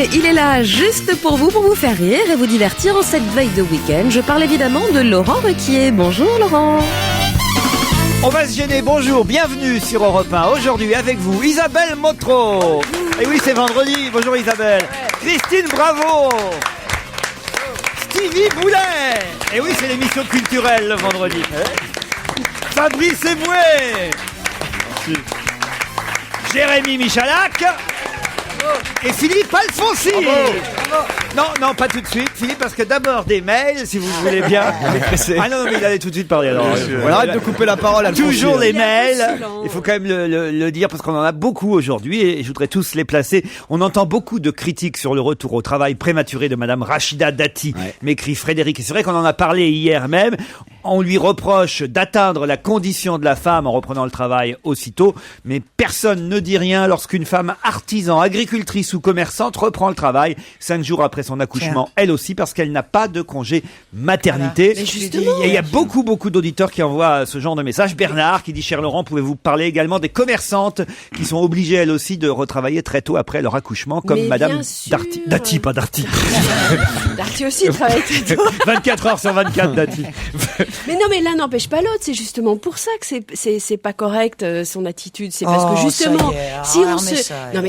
Ruquier, il est là juste pour vous faire rire et vous divertir en cette veille de week-end. Je parle évidemment de Laurent Ruquier. Bonjour Laurent. On va se gêner, bonjour, bienvenue sur Europe 1. Aujourd'hui avec vous, Isabelle Motro. Et oui, c'est vendredi, bonjour Isabelle. Christine Bravo. Stevie Boulet. Et oui, c'est l'émission culturelle le vendredi. Fabrice Eboué. Jérémy Michalak. Et Philippe Alfonsi. Non, pas tout de suite, Philippe, parce que d'abord des mails, si vous voulez bien. Ah non, mais il allait tout de suite parler. Alors, arrête de couper la parole à toujours les mails. Il faut quand même le dire parce qu'on en a beaucoup aujourd'hui et je voudrais tous les placer. On entend beaucoup de critiques sur le retour au travail prématuré de Madame Rachida Dati, m'écrit Frédéric. Et c'est vrai qu'on en a parlé hier même. On lui reproche d'atteindre la condition de la femme en reprenant le travail aussitôt, mais personne ne dit rien lorsqu'une femme artisan, agricultrice ou commerçante reprend le travail 5 jours après son accouchement, elle aussi, parce qu'elle n'a pas de congé maternité. Et il y a beaucoup d'auditeurs qui envoient ce genre de message. Bernard qui dit: cher Laurent, pouvez-vous parler également des commerçantes qui sont obligées elles aussi de retravailler très tôt après leur accouchement, comme Madame Darty. Darty, pas Darty. Darty aussi travaille très tôt. 24 heures sur 24, Darty. Mais non, mais l'un n'empêche pas l'autre. C'est justement pour ça que c'est pas correct son attitude. C'est parce que justement,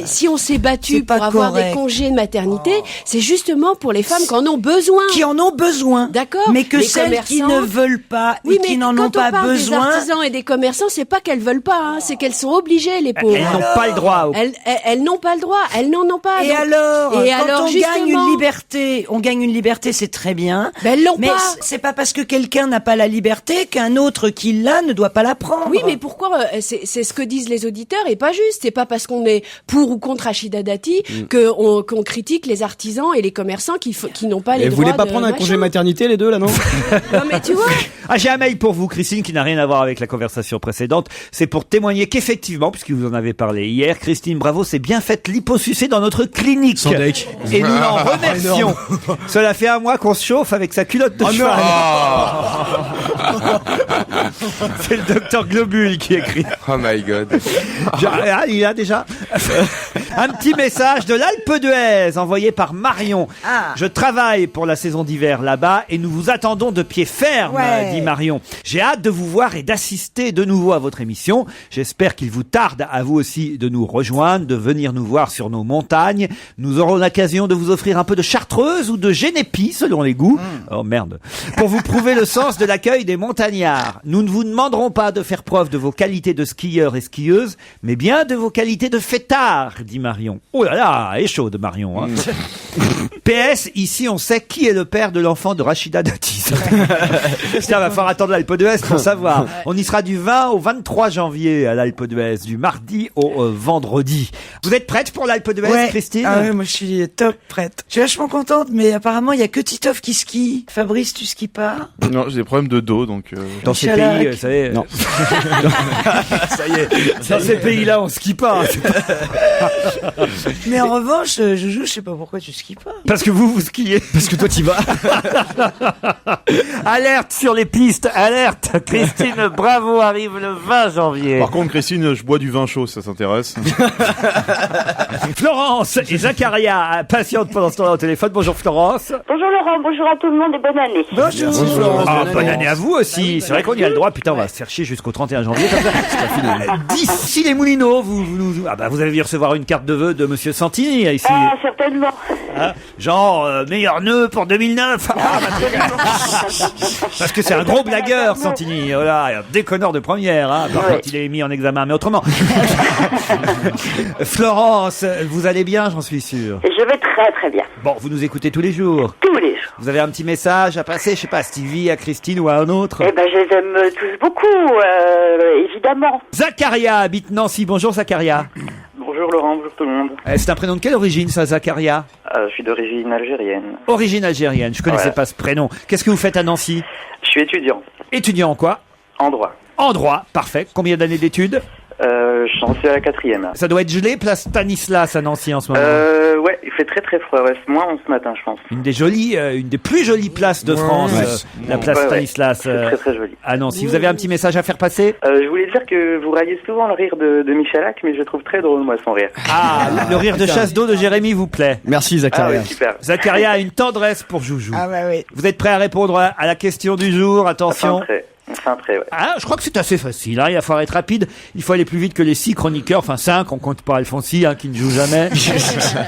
si on s'est battu pour avoir des congés de maternité, c'est justement pour les femmes qui en ont besoin. Qui en ont besoin. D'accord. Mais que celles qui ne veulent pas et qui n'en ont pas besoin. Quand on parle des artisans et des commerçants, c'est pas qu'elles veulent pas, hein, c'est qu'elles sont obligées, les pauvres. Elles n'ont pas le droit. Elles n'ont pas le droit. Elles n'en ont pas. Et donc, alors, quand on justement, gagne une liberté, c'est très bien. Ben, elles l'ont mais pas. C'est pas parce que quelqu'un n'a pas la liberté qu'un autre qui l'a ne doit pas la prendre. Oui, mais pourquoi c'est ce que disent les auditeurs et pas juste. C'est pas parce qu'on est pour ou contre Rachida Dati qu'on critique les artisans et les commerçants qui n'ont pas les droits. Et vous voulez pas prendre un congé maternité les deux là, non? Non mais tu vois. J'ai un mail pour vous, Christine, qui n'a rien à voir avec la conversation précédente. C'est pour témoigner qu'effectivement, puisque vous en avez parlé hier, Christine Bravo s'est bien faite liposucer dans notre clinique. Sans deck. Et nous l'en remercions. Cela fait un mois qu'on se chauffe avec sa culotte de cheval. C'est le docteur Globule qui écrit. Oh my god. Il a déjà un petit message de l'Alpe d'Huez envoyé par Marion. Je travaille pour la saison d'hiver là-bas et nous vous attendons de pied ferme, dit Marion. J'ai hâte de vous voir et d'assister de nouveau à votre émission. J'espère qu'il vous tarde à vous aussi de nous rejoindre, de venir nous voir sur nos montagnes. Nous aurons l'occasion de vous offrir un peu de chartreuse ou de génépi selon les goûts. Oh merde. Pour vous prouver le sens de l'accueil des montagnards. Nous ne vous demanderons pas de faire preuve de vos qualités de skieur et skieuse, mais bien de vos qualités de fêtard, dit Marion. Oh là là, elle est chaude Marion. Hein. PS, ici on sait qui est le père de l'enfant de Rachida Dati. Ça va falloir attendre l'Alpe d'Huez pour savoir. On y sera du 20 au 23 janvier à l'Alpe d'Huez, du mardi au vendredi. Vous êtes prête pour l'Alpe d'Huez, Christine? Ah ouais, moi je suis top prête. Je suis vachement contente, mais apparemment il y a que Titoff qui skie. Fabrice, tu skis pas? Non, j'ai des problèmes de dos, donc... Dans ces pays, vous savez... Non. Ça y est, dans ces pays-là, on skie pas. Mais en revanche, Joujou, je sais pas pourquoi tu skis pas. Parce que vous skiez. Parce que toi t'y vas. Alerte sur les pistes, alerte. Christine Bravo arrive le 20 janvier. Par contre, Christine, je bois du vin chaud, ça s'intéresse. Florence et Zacharia patientent pendant ce temps-là au téléphone. Bonjour Florence. Bonjour Laurent, bonjour à tout le monde et bonne année. Bonjour Florence. Bonne année à vous aussi. C'est vrai qu'on y a le droit. Putain, on va se faire chier jusqu'au 31 janvier. Comme ça. D'ici les Moulineaux, vous avez vu recevoir une carte de vœux de Monsieur Santini ici. Ah, certainement. Genre meilleur nœud pour 2009. Parce que c'est un gros blagueur, Santini. Voilà, un déconneur de première. Par contre, il est mis en examen, mais autrement. Florence, vous allez bien, j'en suis sûr. Je vais très très bien. Bon, vous nous écoutez tous les jours. Tous les jours. Vous avez un petit message à passer, je sais pas, à Stevie, à Christine ou à un autre? Eh ben, je les aime tous beaucoup, évidemment. Zacharia habite Nancy. Bonjour Zacharia. Bonjour Laurent, bonjour tout le monde. C'est un prénom de quelle origine ça, Zacharia? Je suis d'origine algérienne. Origine algérienne, je connaissais pas ce prénom. Qu'est-ce que vous faites à Nancy? Je suis étudiant. Étudiant en quoi? En droit. En droit, parfait. Combien d'années d'études? J'en suis à la 4e. Ça doit être gelé, place Stanislas à Nancy en ce moment. Ouais, il fait très très froid. Ouais, c'est moins ce matin, je pense. Une des plus jolies places de France, la place Stanislas. C'est très très joli. Ah non, si vous avez un petit message à faire passer. Je voulais dire que vous raillez souvent le rire de Michalak, mais je le trouve très drôle, moi, son rire. Ah, le rire de chasse d'eau de Jérémy vous plaît. Merci Ah Zacharia. ouais, super. Zacharia a une tendresse pour Joujou. Ah bah oui. Vous êtes prêt à répondre à la question du jour? Attention. Enfin, très, ouais. Ah, je crois que c'est assez facile. Hein. Il va falloir être rapide. Il faut aller plus vite que les 6 chroniqueurs. Enfin 5, on compte pas Alfonsi, qui ne joue jamais.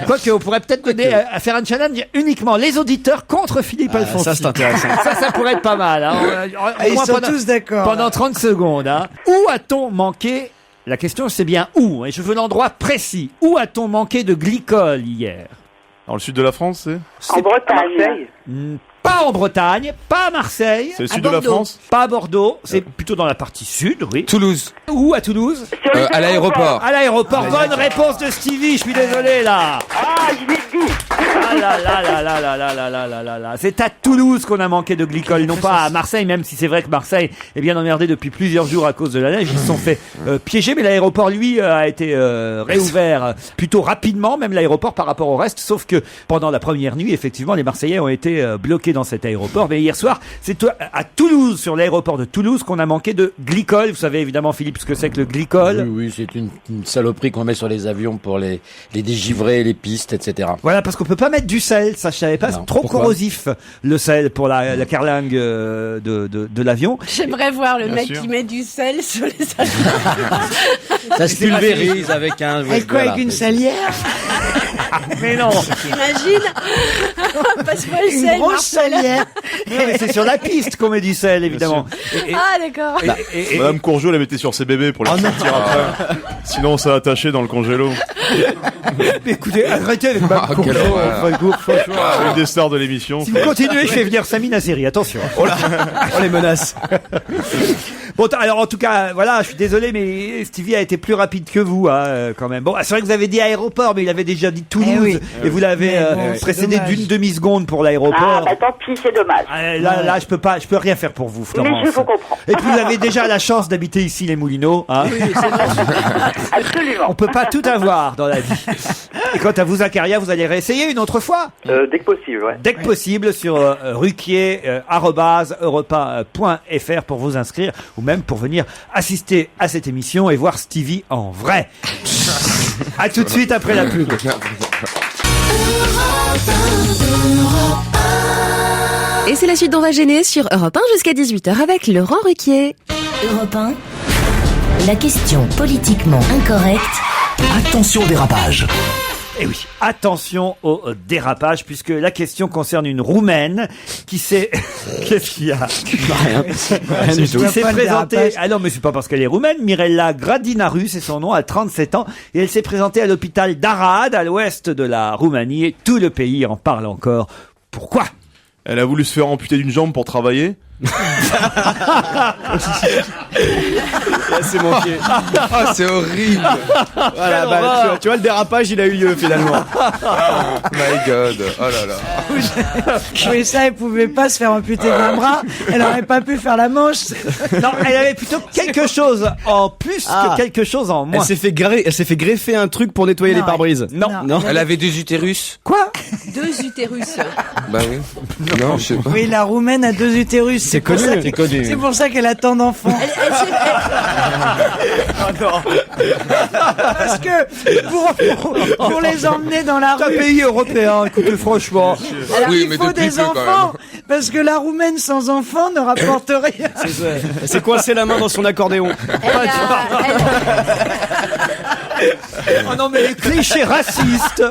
Quoique, on pourrait peut-être donner à faire un challenge uniquement les auditeurs contre Philippe Alfonsi. Ça, c'est intéressant. Ça pourrait être pas mal. Hein. Au Ils moins sont tous d'accord. pendant 30 secondes. Hein. Où a-t-on manqué? La question, c'est bien où. Et je veux l'endroit précis. Où a-t-on manqué de glycol hier? Dans le sud de la France, c'est En Bretagne. Marseille. Pas en Bretagne, pas à Marseille, C'est le sud de la France. pas à Bordeaux, c'est plutôt dans la partie sud, oui. Toulouse. Où à Toulouse? Sur les À l'aéroport. À l'aéroport. Bonne réponse de Stevie, je suis désolé là. Ah, je l'ai dit. Ah là là là là là là là là là là là. C'est à Toulouse qu'on a manqué de glycol, non pas à Marseille, même si c'est vrai que Marseille est bien emmerdé depuis plusieurs jours à cause de la neige. Ils se sont fait piéger, mais l'aéroport, lui, a été réouvert plutôt rapidement, même l'aéroport par rapport au reste, sauf que pendant la première nuit, effectivement, les Marseillais ont été bloqués dans cet aéroport. Mais hier soir, c'est à Toulouse, sur l'aéroport de Toulouse, qu'on a manqué de glycol. Vous savez évidemment, Philippe, ce que c'est que le glycol. Oui, c'est une saloperie qu'on met sur les avions pour les dégivrer, les pistes, etc. Voilà, parce qu'on peut pas mettre du sel, ça je savais pas, Non, c'est trop pourquoi corrosif le sel pour la carlingue de l'avion. J'aimerais voir le Bien mec sûr. qui met du sel sur les avions. Ça se pulvérise avec un... Avec quoi, voilà. avec une salière? Mais non, T'imagines? Passe-moi le Une sel, grosse Marcel. salière. non, mais c'est sur la piste qu'on met du sel évidemment. Ah, d'accord. Madame Courgeot la mettait sur ses bébés pour les sortir après. Sinon, ça attachait dans le congélo. Écoutez, arrêtez avec ma Ah, quelle horreur. Une des stars de l'émission. Si vous continuez, je fais venir Sami Nasseri, attention. Oh les menaces. Bon, alors en tout cas, voilà, je suis désolé, mais Stevie a été plus rapide que vous, quand même. Bon, c'est vrai que vous avez dit aéroport, mais il avait déjà dit Toulouse, Eh oui. et vous l'avez Mais bon, c'est précédé dommage. d'une demi-seconde pour Ah, l'aéroport. bah tant pis, c'est dommage. Là, je peux rien faire pour vous, Florence. Mais je vous comprends. Et puis vous avez déjà la chance d'habiter ici les Moulineaux, hein. Absolument. On peut pas tout avoir dans la vie. Et quant à vous, Zacharia, vous allez réessayer une autre fois, Dès que possible, ouais. dès que possible, sur ruquier@europe1.fr pour vous inscrire, ou même pour venir assister à cette émission et voir Stevie en vrai. À tout de suite après la pub. Et c'est la suite d'On va gêner sur Europe 1 jusqu'à 18h avec Laurent Ruquier. Europe 1, la question politiquement incorrecte. Attention au dérapage. Et oui, attention au dérapage, puisque la question concerne une Roumaine qui s'est... Qu'est-ce qu'il y a? Rien du tout. Qui s'est pas le présentée... dérapage. Ah non, mais c'est pas parce qu'elle est roumaine. Mirella Gradinaru, c'est son nom, à 37 ans. Et elle s'est présentée à l'hôpital d'Arad, à l'ouest de la Roumanie. Et tout le pays en parle encore. Pourquoi? Elle a voulu se faire amputer d'une jambe pour travailler. Là, c'est manqué. Ah, c'est horrible. Voilà, bah, tu vois, le dérapage, il a eu lieu finalement. My God. Oh là là. Oui, ça, elle pouvait pas se faire amputer d'un bras. Elle aurait pas pu faire la manche. Non, elle avait plutôt quelque chose en plus que quelque chose en moins. Elle s'est fait greffer un truc pour nettoyer Non, les pare-brises. Non. Elle avait 2 utérus. Quoi? 2 utérus. Bah oui. Non, je sais pas. Oui, la Roumaine a 2 utérus. C'est pour connu, ça c'est que- C'est pour ça qu'elle a tant d'enfants. Parce que pour les emmener dans la C'est un rue, pays européen, écoutez, franchement. alors Oui, il mais faut depuis des peu, quand enfants. Parce que la Roumaine sans enfants ne rapporte rien. Elle s'est coincée la main dans son accordéon. Oh non, mais les clichés racistes.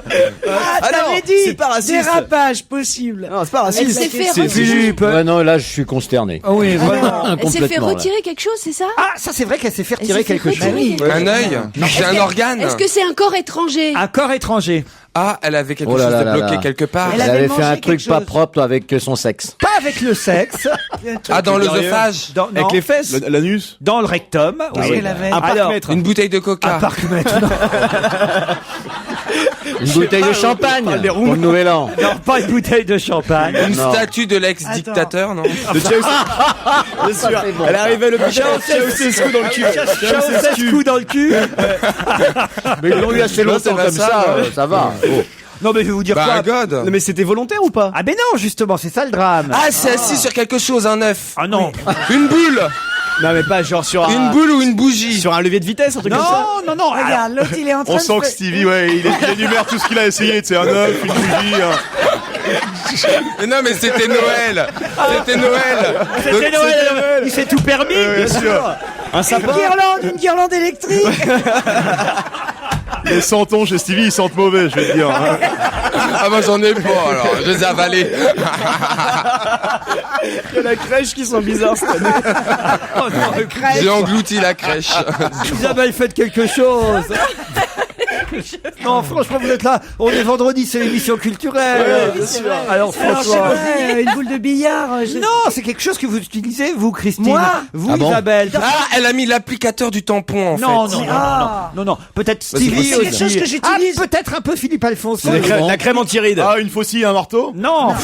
Ah, t'avais dit c'est pas raciste. dérapage possible. Non, c'est pas Elle raciste. s'est fait C'est retirer. Philippe. Ouais, non, là, je suis consterné. Ah oui, vraiment. Elle s'est fait Complètement, là. retirer quelque chose, c'est ça? Ah, ça c'est vrai qu'elle s'est fait Elle s'est retirer fait quelque chose. retirer quelque Un œil. C'est un organe. Est-ce que c'est un corps étranger? Un corps étranger. Ah, elle avait quelque Oh là chose là de là bloqué là. quelque part. Elle Elle avait avait fait mangé un truc quelque pas chose. propre avec son sexe. Pas avec le sexe. Ah, dans l'œsophage. Non, Avec les fesses. L'anus. dans le rectum. Parce qu'elle avait- Un Alors, parc-mètre. Une bouteille de coca. un parc-mètre. Non. Une bouteille de champagne pour le nouvel an. Non, pas une bouteille de champagne. Une statue de l'ex-dictateur, non? De Ceausescu. Bien sûr. Elle est arrivée le Ceausescu dans le cul. Ceausescu dans le cul. Mais ils l'ont eu assez longtemps comme ça va. Non, mais je vais vous dire quoi. God. Non, mais c'était volontaire ou pas? Ah, ben non, justement, c'est ça le drame. Ah, c'est assis sur quelque chose, un œuf. Ah non. Une boule. Non, mais pas genre sur Une boule ou une bougie. sur un levier de vitesse, un truc comme ça. Non. Regarde, l'autre, il est en train On de sent que Stevie, ouais, il énumère tout ce qu'il a essayé. C'est un œuf, une bougie. Mais non, mais c'était Noël. C'était Noël. C'était Noël. Il s'est tout permis. Bien sûr. Un sapin. une guirlande électrique. Les santons chez Stevie, ils sentent mauvais, je vais te dire. Hein. Ah, moi j'en ai pas, alors. Je les ai avalés. Il y a la crèche qui sont bizarres cette année. J'ai englouti la crèche. Isabelle, faites quelque chose. Non, franchement, vous êtes là. On est vendredi, c'est l'émission culturelle. bien sûr. Alors, Alors, je sais franchement. pas, une boule de billard. Non, c'est quelque chose que vous utilisez, vous, Christine. Moi Vous, Ah bon Isabelle. Ah, elle a mis l'applicateur du tampon, en Non, fait. non. Peut-être c'est Stevie C'est aussi. quelque chose que j'utilise. Ah, peut-être un peu Philippe Alfonso. La crème anti-rides. Ah, une faucille, un marteau? Non,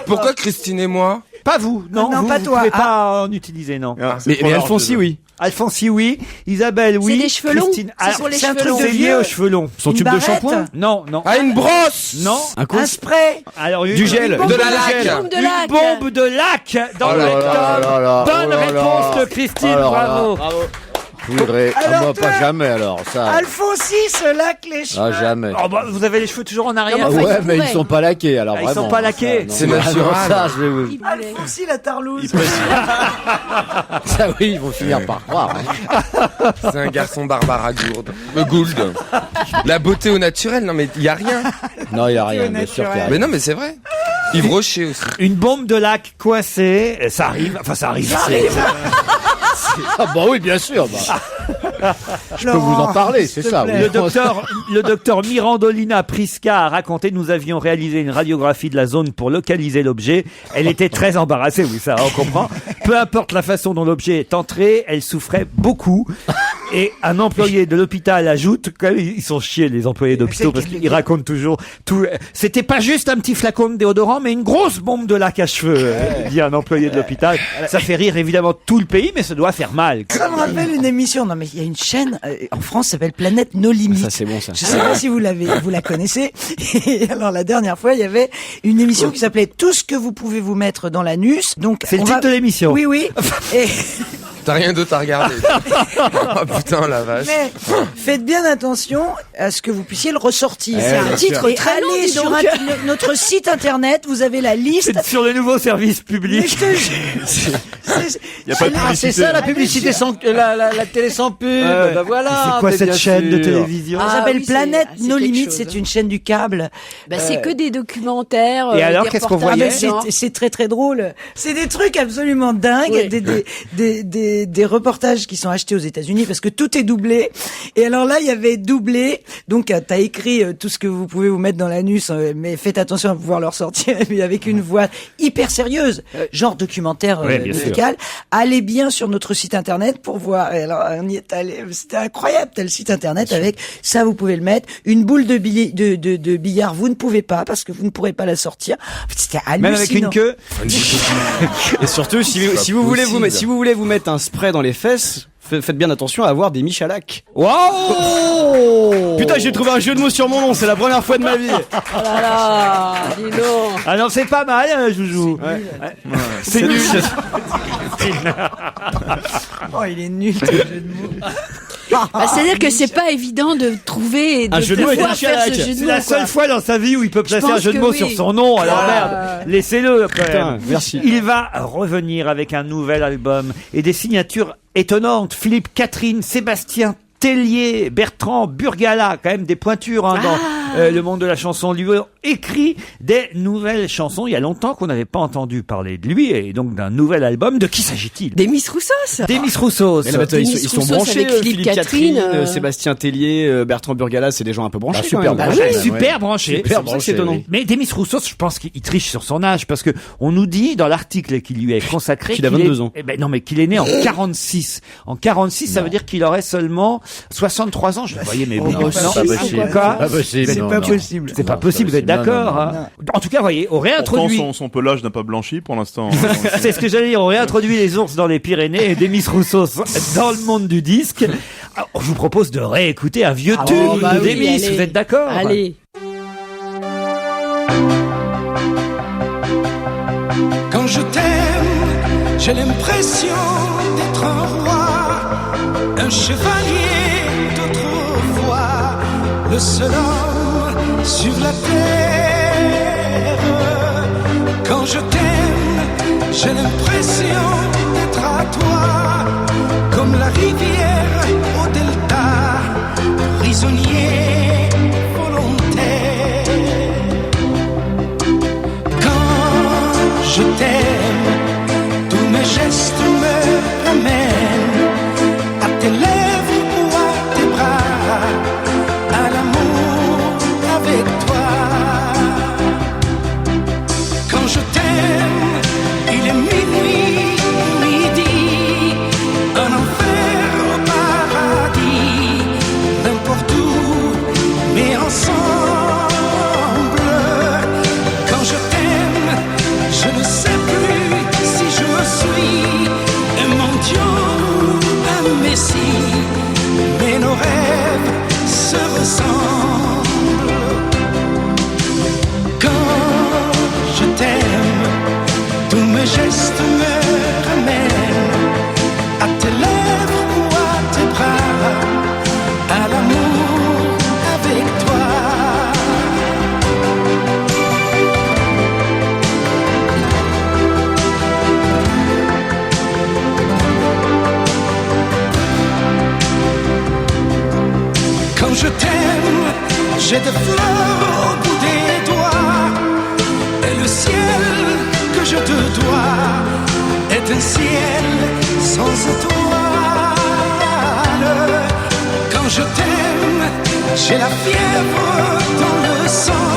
Pourquoi Christine et moi? pas vous. Non, Non, vous, pas vous toi. pouvez pas en utiliser, non. Ah, c'est Mais trop large, Alfonsi, déjà. oui. Alfonsi, oui. Isabelle, oui. les cheveux longs. Christine, C'est sur les c'est un cheveux truc longs. de c'est lié vieux. aux cheveux longs. Son Une tube de barrette. shampoing. Non. Ah, une brosse. Non. Un spray. Alors, Du gel. De la laque. Bombe de lac. Une bombe de lac dans Oh le là là là rectum. là. Bonne Oh là réponse là. de Christine, Alors là, bravo. Je voudrais. Ah, Alors moi, toi, pas jamais, alors, ça. Alphonsi se laque les cheveux. Ah, jamais. Oh, bah, vous avez les cheveux toujours en arrière. Ah enfin, ouais, il mais ils pourrait. sont pas laqués, alors Ah, ils vraiment. sont pas laqués. Ça, C'est non. naturel. Ah, non, ça, je vais. Il voulait. Alphonsi la tarlouse. Ça, oui, ils vont finir par croire. Hein. C'est un garçon Barbara Gould. La beauté au naturel, non mais il y a rien. Non, il y a rien, bien sûr qu'il y a Mais rien. non mais c'est vrai. Yves Rocher aussi. Une bombe de lac coincée, ça arrive. Enfin, ça arrive. c'est- Ah, bah oui, bien sûr. Bah. Je peux vous en parler, c'est ça. oui. Le docteur Mirandolina Prisca a raconté, nous avions réalisé une radiographie de la zone pour localiser l'objet. Elle était très embarrassée, oui, ça, on comprend. Peu importe la façon dont l'objet est entré, elle souffrait beaucoup. Et un employé de l'hôpital ajoute, quand même, ils sont chiés, les employés d'hôpitaux, parce qu'ils racontent toujours tout. C'était pas juste un petit flacon de déodorant, mais une grosse bombe de lac à cheveux, dit un employé de l'hôpital. Ça fait rire évidemment tout le pays, mais ça doit faire mal. Ça me rappelle une émission. Non, mais il y a une chaîne en France qui s'appelle Planète No Limites. Ça, c'est bon, ça. Je sais pas si vous la connaissez. Et alors la dernière fois, il y avait une émission qui s'appelait Tout ce que vous pouvez vous mettre dans l'anus. Donc C'est le on titre va- de l'émission. Oui, oui. Et T'as rien d'autre à regarder. Oh putain la vache. mais faites bien attention à ce que vous puissiez le ressortir. Eh, C'est un bien titre sûr. très long. Allez Sur donc. notre site internet, vous avez la liste. C'est sur le nouveau service Mais public. je te jure. Il n'y a pas de Ah, c'est publicité. ça la publicité sans la télé sans pub. Bah voilà. C'est quoi mais cette bien chaîne de sûr. télévision Ça Ah s'appelle oui, c'est- Planète c'est No quelque Limites, chose. c'est une chaîne du câble. Bah, c'est que des documentaires. Et alors, des qu'est-ce qu'on reportages, voyait Ah, mais hein. c'est très très drôle. C'est des trucs absolument dingues, Oui. des reportages qui sont achetés aux États-Unis parce que tout est doublé. Et alors là, il y avait doublé. Donc t'as écrit tout ce que vous pouvez vous mettre dans l'anus, mais faites attention à pouvoir le ressortir mais avec une voix hyper sérieuse, genre documentaire Ouais, bien médical. Allez bien sur notre site internet pour voir. Et alors on y est allé, c'était incroyable. T'as le site internet avec ça, vous pouvez le mettre. Une boule de billard, vous ne pouvez pas parce que vous ne pourrez pas la sortir. C'était hallucinant. Même avec une queue. Et surtout, si vous voulez vous mettre un spray dans les fesses, faites bien attention à avoir des Michalak. Wow Putain, j'ai trouvé un jeu de mots sur mon nom, c'est la première fois de ma vie. Oh là là, dis donc. Ah non, c'est pas mal, Joujou. Ouais. C'est nul. Oh, il est nul, ce jeu de mots. Bah, c'est-à-dire que c'est pas évident de trouver et de Un jeu de mots avec pouvoir un faire ce Chirac. jeu de C'est mots. la quoi. seule fois dans sa vie où il peut placer pense un jeu de que mots oui. sur son nom. Alors Voilà. merde, laissez-le. quand Putain, même. merci. Il va revenir avec un nouvel album et des signatures étonnantes. Philippe Catherine, Sébastien Tellier, Bertrand Burgala, quand même des pointures le monde de la chanson lui a écrit des nouvelles chansons. Il y a longtemps qu'on n'avait pas entendu parler de lui et donc d'un nouvel album. De qui s'agit-il? Demis Roussos. Demis Roussos. Mais là, ils sont Roussos branchés, avec Philippe Catherine, Sébastien Tellier, Bertrand Burgalas, c'est des gens un peu branchés. super quand même. branchés. Super branché. Super branché, c'est étonnant. Oui. Mais Demis Roussos, je pense qu'il triche sur son âge parce que on nous dit dans l'article qui lui est consacré qu'il a 22 ans. Eh ben non, mais qu'il est né en 46. En 46, ça veut dire qu'il aurait seulement 63 ans. Je le voyais, mais bon, non, c'est pas possible. Quoi Pas possible. C'est pas possible. C'est pas possible, vous êtes d'accord hein. En tout cas, voyez, on réintroduit. Pourtant, son pelage n'a pas blanchi pour l'instant. C'est ce que j'allais dire. On réintroduit les ours dans les Pyrénées et Demis Roussos dans le monde du disque. Alors, je vous propose de réécouter un vieux tube de Demis. allez. Vous êtes d'accord? Allez. Quand je t'aime, j'ai l'impression d'être un roi, un chevalier d'autrefois, le seul homme sur la terre. Quand je t'aime, j'ai l'impression d'être à toi, comme la rivière au delta, prisonnier volontaire. Quand je t'aime, tous mes gestes me ramènent à tes lèvres ou à tes bras, à l'amour avec toi. Quand je t'aime, il est minuit, midi, un enfer au paradis, n'importe où, mais ensemble. Quand je t'aime, je ne sais plus si je suis un mendiant ou un messie, mais nos rêves se ressemblent. Quand je t'aime, tous mes gestes me ramènent à tes lèvres ou à tes bras, à l'amour avec toi. Quand je t'aime, j'ai des fleurs au bout des doigts, et le ciel que je te dois est un ciel sans étoiles. Quand je t'aime, j'ai la fièvre dans le sang,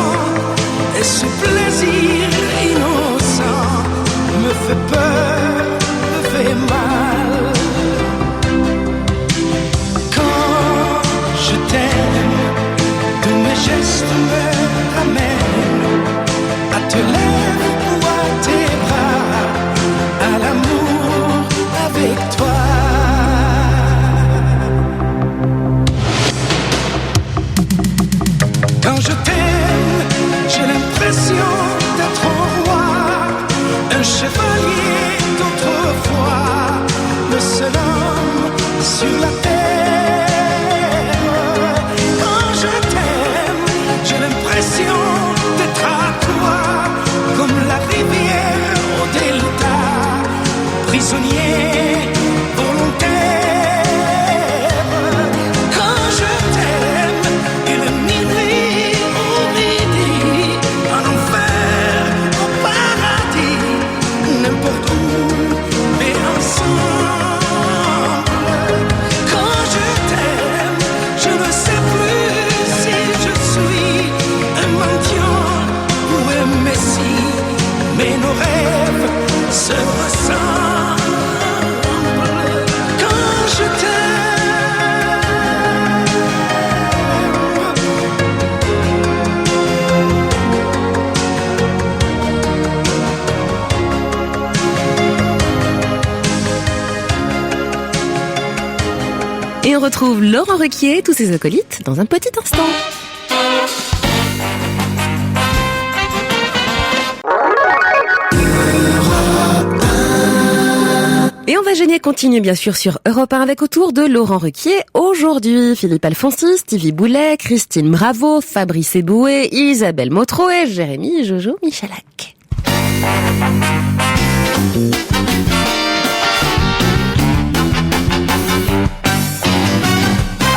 et ce plaisir innocent me fait peur, me fait mal. Quand je t'aime, tous mes gestes me ramènent à tes lèvres ou à tes bras, à l'amour avec toi. Quand je t'aime, j'ai l'impression d'être un roi, un chevalier d'autrefois, le seul homme sur la terre. Quand je t'aime, j'ai l'impression d'être à toi, comme la rivière au delta, prisonnier volontaire. Quand je t'aime, il est minuit au midi, un enfer au paradis, n'importe où, mais ensemble. Quand je t'aime, je ne sais plus si je suis un mendiant ou un messie, mais nos rêves se ressemblent. Quand je t'aime. Et on retrouve Laurent Ruquier et tous ses acolytes dans un petit instant. Et on va gêner continue bien sûr sur Europe 1 avec autour de Laurent Ruquier. Aujourd'hui, Philippe Alfonsi, Stevie Boulet, Christine Bravo, Fabrice Eboué, Isabelle Motro et Jérémy Jojo Michalak.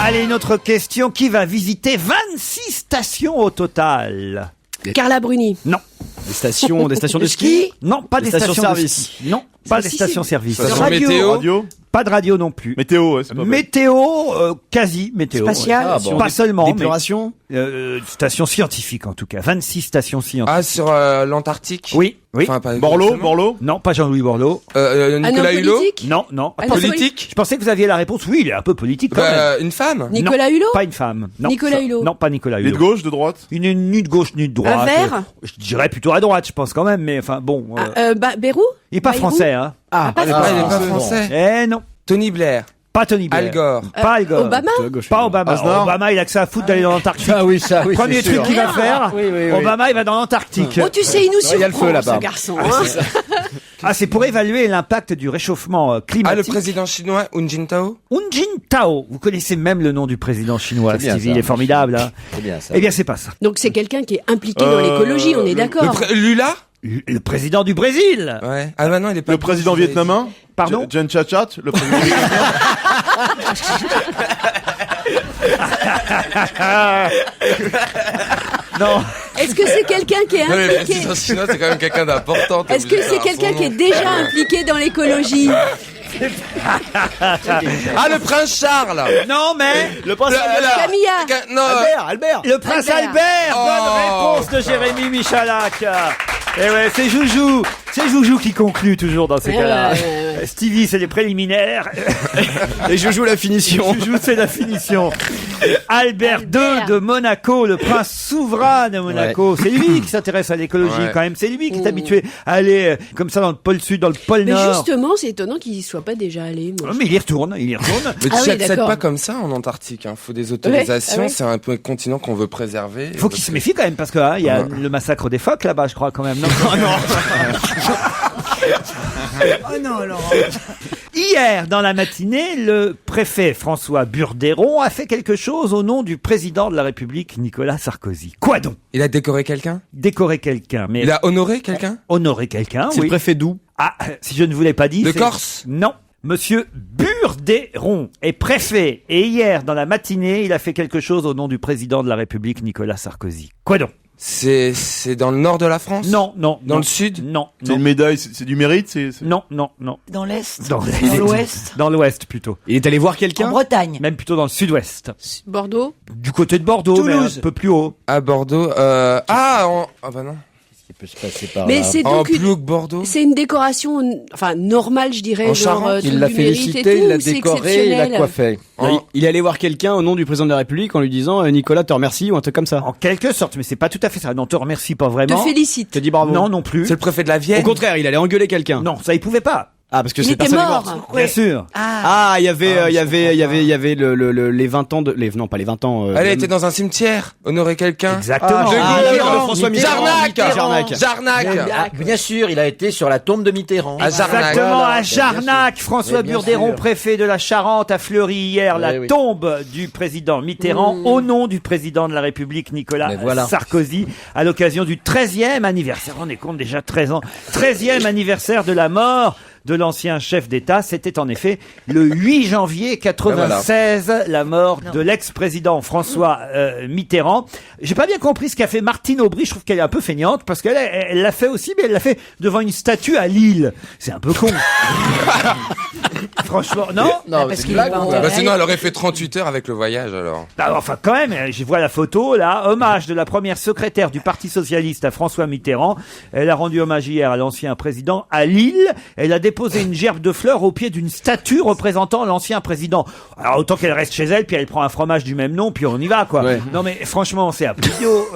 Allez, une autre question. Qui va visiter 26 stations au total. Carla Bruni. Non. Des stations de ski? Non, pas des stations service. Non, pas des stations-service. Station météo. Pas de radio non plus. Météo, ouais, c'est pas bête. Météo, quasi météo. Spatial. Ouais. Ah, bon. Pas seulement. D'épuration? Stations scientifiques en tout cas. 26 stations scientifiques. Ah, sur l'Antarctique. Oui, oui. Enfin, pas Borloo? Non, pas Jean-Louis Borloo. Nicolas Hulot. politique. Non, non. Ah, non, Politique. Je pensais que vous aviez la réponse. Oui, il est un peu politique quand même. Une femme. Nicolas Non, Hulot. Pas une femme. Non, Nicolas Hulot. Non, pas Nicolas Il est Hulot. de gauche, de droite? Une ni de gauche ni de droite. Un vert. Je dirais plutôt à droite, je pense quand même, mais enfin bon. Bérou. Il est pas Bayrou. français, hein. Il est pas français. Eh non. Tony Blair. Pas Tony Blair. Al Gore. Pas Al Gore. Obama. Pas Obama. Aznar. Obama, il a que ça à foutre d'aller dans l'Antarctique. Ah oui, ça, oui. Premier c'est truc sûr. qu'il va faire, Oui, oui, oui. Obama, il va dans l'Antarctique. Oh, tu sais, il nous il y a le surprend, feu là-bas. ce garçon. Hein. Ah, c'est pour évaluer l'impact du réchauffement climatique. Ah, le président chinois, Hu Jintao. Hu Jintao. Vous connaissez même le nom du président chinois, C'est bien Stevie. ça. Il est formidable. Hein. C'est bien ça. Eh bien, c'est pas ça. Donc c'est quelqu'un qui est impliqué dans l'écologie, on est d'accord. Lula. Le président du Brésil. Ouais. Ah bah non, il est pas. Le président vietnamien? Pardon? Jen Chachat, le président vietnamien? Non. Est-ce que c'est quelqu'un qui est Non, mais le impliqué? président chinois, c'est quand même quelqu'un d'important. Est-ce que c'est quelqu'un qui est déjà impliqué dans l'écologie? Ah, le prince Charles. Non, mais Le prince Camilla. Non. Albert. le prince Albert. Albert. Oh. Bonne réponse de Jérémy Michalak. Et ouais, c'est Joujou. C'est Joujou qui conclut toujours dans ces cas-là. ouais. Stevie, c'est les préliminaires. Et je joue la finition. Joujou, c'est la finition. Albert II de Monaco, le prince souverain de Monaco. C'est lui qui s'intéresse à l'écologie Ouais. quand même. C'est lui qui est habitué à aller comme ça dans le pôle sud, dans le pôle Mais nord. justement, c'est étonnant qu'il y soit pas déjà allé. Moi. Oh, mais il y retourne, il y retourne. Mais tu Ah oui, n'accèdes d'accord. pas comme ça en Antarctique. Hein. Faut des autorisations. Ouais, ah ouais. C'est un peu un continent qu'on veut préserver. Il faut qu'il se méfie quand même parce que il y a le massacre des phoques là-bas, je crois quand même. Non, Oh non, Laurent. Hier, dans la matinée, le préfet François Burderon a fait quelque chose au nom du président de la République, Nicolas Sarkozy. Quoi donc? Il a décoré quelqu'un. Décorer quelqu'un, mais Il a honoré quelqu'un. honorer quelqu'un, C'est oui. le préfet d'où? Ah, si je ne vous l'ai pas dit. De c'est- Corse. Non. Monsieur Burderon est préfet et hier, dans la matinée, il a fait quelque chose au nom du président de la République, Nicolas Sarkozy. Quoi donc? C'est dans le nord de la France. Non, non. Dans non. le sud. Non, C'est non. une médaille, c'est du mérite, Non, non, non. Dans l'Est. Dans l'Ouest. Dans l'Ouest plutôt. Il est allé voir En quelqu'un? Bretagne. Même plutôt dans le Sud-Ouest. Bordeaux. Du côté de Bordeaux, Toulouse. mais un peu plus haut. À Bordeaux. Ah bah non. Il peut se passer par Mais là. c'est En donc plus haut que Bordeaux. c'est une décoration, enfin normale, je dirais. En genre, Charente, truc Il l'a du mérite et félicité, tout, il l'a ou c'est décoré, il l'a exceptionnel coiffé. Il est allé voir quelqu'un au nom du président de la République en lui disant Nicolas te remercie ou un truc comme ça. En quelque sorte, mais c'est pas tout à fait ça. Non, te remercie pas Te vraiment. félicite. Te dis bravo. Non, non plus. C'est le préfet de la Au Vienne. contraire, il allait engueuler quelqu'un. Non, ça il pouvait pas. Ah, parce que Il cette était personne est mort. morte. Bien sûr. Ah, il y avait les 20 ans de, non, pas les 20 ans. Elle était dans un cimetière. Honorer quelqu'un. Exactement. De Gaulle. François Mitterrand. Jarnac. Jarnac. Ah, bien sûr, il a été sur la tombe de Mitterrand. À Jarnac. Exactement, Voilà. à Jarnac, François Eh bien Burderon, sûr. préfet de la Charente, a fleuri hier la oui. tombe du président Mitterrand au nom du président de la République, Nicolas Mais voilà. Sarkozy, à l'occasion du 13e anniversaire. On est compte déjà 13 ans. 13e anniversaire de la mort de l'ancien chef d'État. C'était en effet le 8 janvier 96, la mort de l'ex-président François Mitterrand. J'ai pas bien compris ce qu'a fait Martine Aubry. Je trouve qu'elle est un peu feignante parce qu'elle elle l'a fait aussi, mais elle l'a fait devant une statue à Lille. C'est un peu con. Franchement, non? Non, parce c'est qu'il une blague. est pas ou- en- Bah sinon, elle aurait fait 38 heures avec le voyage alors. Ah, enfin, quand même, je vois la photo, là. Hommage de la première secrétaire du Parti Socialiste à François Mitterrand. Elle a rendu hommage hier à l'ancien président à Lille. Elle a déposé une gerbe de fleurs au pied d'une statue représentant l'ancien président. Alors, autant qu'elle reste chez elle, puis elle prend un fromage du même nom, puis on y va, quoi. Ouais. Non, mais franchement, c'est un peu idiot.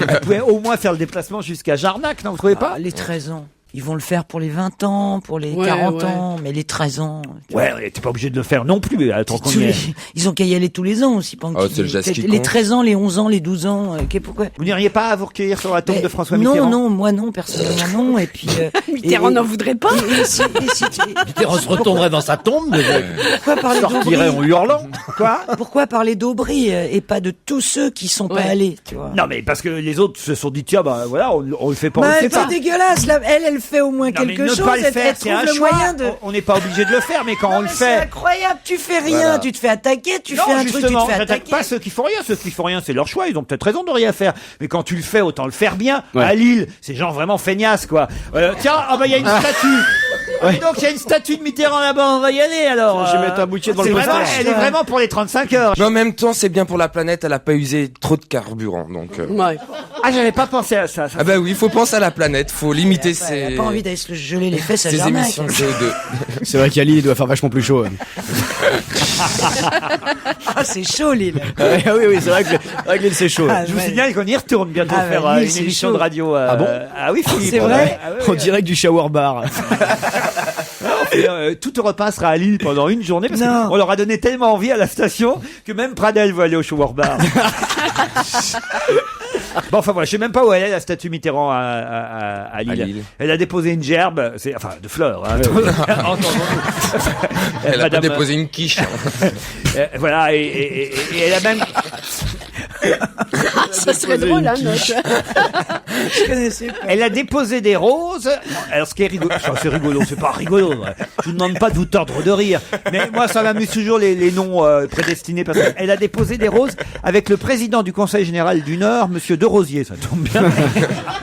Elle pouvait au moins faire le déplacement jusqu'à Jarnac, non, vous trouvez pas? Les 13 ans. Ils vont le faire pour les 20 ans, pour les Ouais, 40 ouais. ans, mais les 13 ans. Ouais, on était pas obligé de le faire non plus. Attends qu'on tous y les- est. Ils ont qu'à y aller tous les ans aussi. Pendant Oh, qu'ils- c'est le geste qui les compte. 13 ans, les 11 ans, les 12 ans. Pourquoi Vous n'iriez pas à vous recueillir sur la tombe Mais de François non, Mitterrand? non, moi non, personnellement non. Et puis Mitterrand n'en voudrait pas. On se retomberait dans sa tombe, pourquoi parler sortirait en d'Aubry hurlant. Quoi? Pourquoi parler d'Aubry et pas de tous ceux qui sont pas Ouais. allés, tu vois? Non, mais parce que les autres se sont dit, tiens, bah voilà, on le fait pas, on Bah, le fait c'est pas. dégueulasse. Là, elle elle fait au moins Non, mais quelque ne chose. pas le Elle faire, c'est trouve un le choix. moyen de. On n'est pas obligé de le faire, mais quand on le C'est fait. incroyable, tu fais rien, Voilà. tu te fais attaquer, tu Non, fais un truc, tu te justement, fais j'attaque attaquer. pas ceux qui font rien. Ceux qui font rien, c'est leur choix. Ils ont peut-être raison de rien faire. Mais quand tu le fais, autant le faire bien. Ouais. À Lille, c'est genre vraiment feignasse, quoi. Tiens, il y a une statue. Donc il y a une statue de Mitterrand là-bas. On va y aller alors. Je vais mettre un bouquet devant C'est le vraiment- poster. Elle est vraiment pour les 35 heures. Mais en même temps, c'est bien pour la planète, elle a pas usé trop de carburant, donc... Ouais. Ah, j'avais pas pensé à ça. Ah bah oui, faut penser à la planète, faut limiter Elle a ses... pas envie d'aller se geler les fesses à ses Jarnac. émissions de CO2. C'est vrai qu'à Lille, il doit faire vachement plus chaud. Ah, c'est chaud, Lille. Oui, c'est vrai que Lille, c'est chaud. Ah, Je vous ouais. signale qu'on y retourne bientôt Ah, faire Lille, une c'est émission chaud. de radio. Ah bon Ah oui, Philippe. C'est vrai Ah oui, En direct du shower bar. Tout Europe 1 sera à Lille pendant une journée parce Non. qu'on leur a donné tellement envie à la station que même Pradel veut aller au Shower Bar. Bon, enfin voilà, je sais même pas où elle est la statue Mitterrand à Lille. À Lille. Elle a déposé une gerbe, enfin de fleurs. Hein, entendons-nous. Elle a Madame- déposé une quiche. Voilà, et elle a même. Ça serait drôle, hein, note. Je connaissais pas. Elle a déposé des roses. Alors, ce qui est rigolo, enfin, c'est rigolo, c'est pas rigolo. Ouais. Je vous demande pas de vous tordre de rire. Mais moi, ça m'amuse toujours les noms prédestinés parce qu'elle a déposé des roses avec le président du Conseil général du Nord, monsieur De Rosier. Ça tombe bien.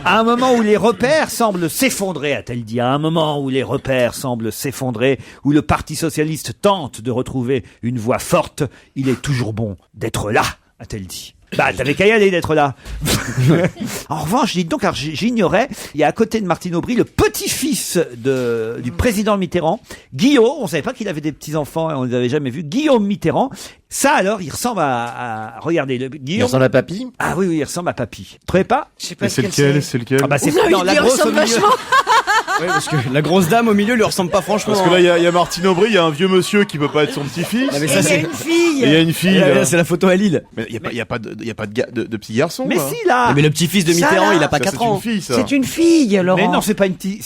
À un moment où les repères semblent s'effondrer, a-t-elle dit. À un moment où les repères semblent s'effondrer, où le Parti socialiste tente de retrouver une voix forte, il est toujours bon d'être là, a-t-elle dit. Bah, t'avais qu'à y aller d'être là. En revanche, dites donc, alors j'ignorais, il y a à côté de Martine Aubry le petit-fils du président Mitterrand, Guillaume. On savait pas qu'il avait des petits-enfants et on les avait jamais vus. Guillaume Mitterrand. Ça, alors, il ressemble regardez, Guillaume. Il ressemble à Papy. Ah oui, il ressemble à Papy. Vous trouvez pas? Je sais pas C'est ce qu'elle lequel? C'est lequel? Ah bah, c'est Non, non, il la lui grosse au ressemble milieu. vachement. Ouais, parce que la grosse dame au milieu lui ressemble pas franchement. Parce que là, il y a Martine Aubry, il y a un vieux monsieur qui peut pas être son petit-fils. Ah, mais Et ça, il y a c'est... une fille. Et il y a une fille. là. C'est la photo à Lille. Mais il y a pas de petit garçon. Mais là. si, là. Mais le petit-fils de Ça, Mitterrand, là, il a pas Ça, 4 c'est ans. une fille, ça. C'est une fille, Laurent. Mais non, c'est pas une fille,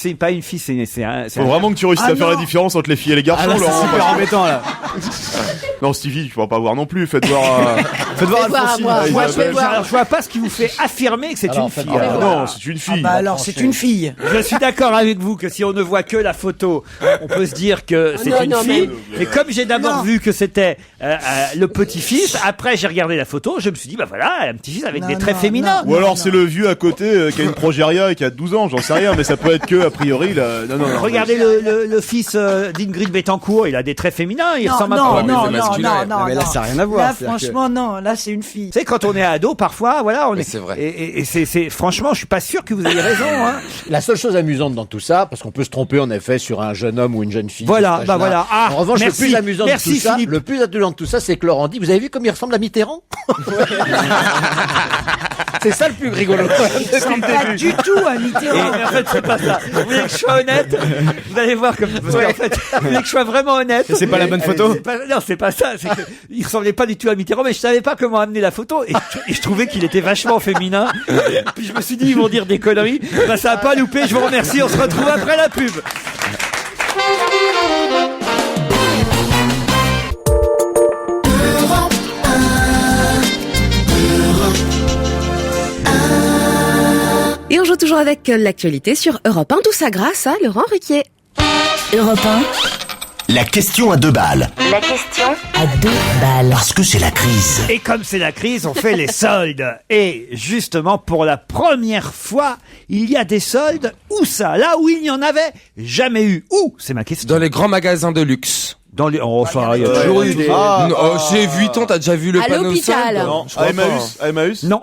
c'est un. Faut vraiment que tu réussisses Ah à faire non. la différence entre les filles et les garçons, Ah là, c'est Laurent. super embêtant là. Non, Stevie, tu pourras pas voir non plus. Faites voir. Faites voir Fais voir à Alphonsine. moi. Ah, Moi, je vais Isabelle. voir. Alors, je vois pas ce qui vous fait affirmer que c'est Alors, une fille. faites voir. alors. Non, c'est une Ah fille. bah alors, c'est une fille. Je suis d'accord avec vous que si on ne voit que la photo, on peut se dire que c'est non, une non, fille. Mais comme j'ai d'abord Non. vu que c'était le petit-fils, après j'ai regardé la photo, je me suis dit, bah voilà, un petit-fils avec Non, des traits non, féminins. Ou alors c'est le vieux à côté qui a une progéria et qui a 12 ans, j'en sais rien, mais ça peut être que a priori là. Non. Regardez le fils d'Ingrid Betancourt, il a des traits féminins, il Non, ressemble non, à... mais non, c'est non, masculin. non, non. mais là, ça a rien à voir. Là, C'est-à-dire que- franchement, non. Là, c'est une fille. Tu sais, quand on est ado, parfois, voilà, on Mais est... c'est vrai. Et c'est franchement, je suis pas sûr que vous ayez raison. Hein. La seule chose amusante dans tout ça, parce qu'on peut se tromper en effet sur un jeune homme ou une jeune fille. Voilà, à cet bah âge-là. voilà. Ah, en revanche, merci, le plus amusant merci, de tout ça, Philippe. le plus amusant de tout ça, c'est que Laurent dit, vous avez vu comme il ressemble à Mitterrand? C'est ça le plus rigolo. Il ressemble pas du tout à Et Mitterrand. en fait, c'est pas ça. Vous voulez que je sois honnête? Vous allez voir comme, parce qu'en fait, vous voulez que je sois vraiment honnête? C'est pas la bonne photo? Non, c'est pas ça. C'est que il ressemblait pas du tout à Mitterrand, mais je savais pas comment amener la photo et je trouvais qu'il était vachement féminin. Puis je me suis dit, ils vont dire des conneries. Bah, ça a pas loupé. Je vous remercie. On se retrouve après la pub. Et on joue toujours avec l'actualité sur Europe 1, tout ça grâce à Laurent Ruquier. Europe La question à 2 balles. La question à 2 balles. Parce que c'est la crise. Et comme c'est la crise, on fait les soldes. Et justement, pour la première fois, il y a des soldes. Où ça? Là où il n'y en avait jamais eu. Où? C'est ma question. Dans les grands magasins de luxe. Dans les... Oh, ça, il y a toujours eu des... Non, j'ai 8 ans, t'as déjà vu le À panneau l'hôpital. solde? Non, Je crois à Emmaüs, à Emmaüs. Non.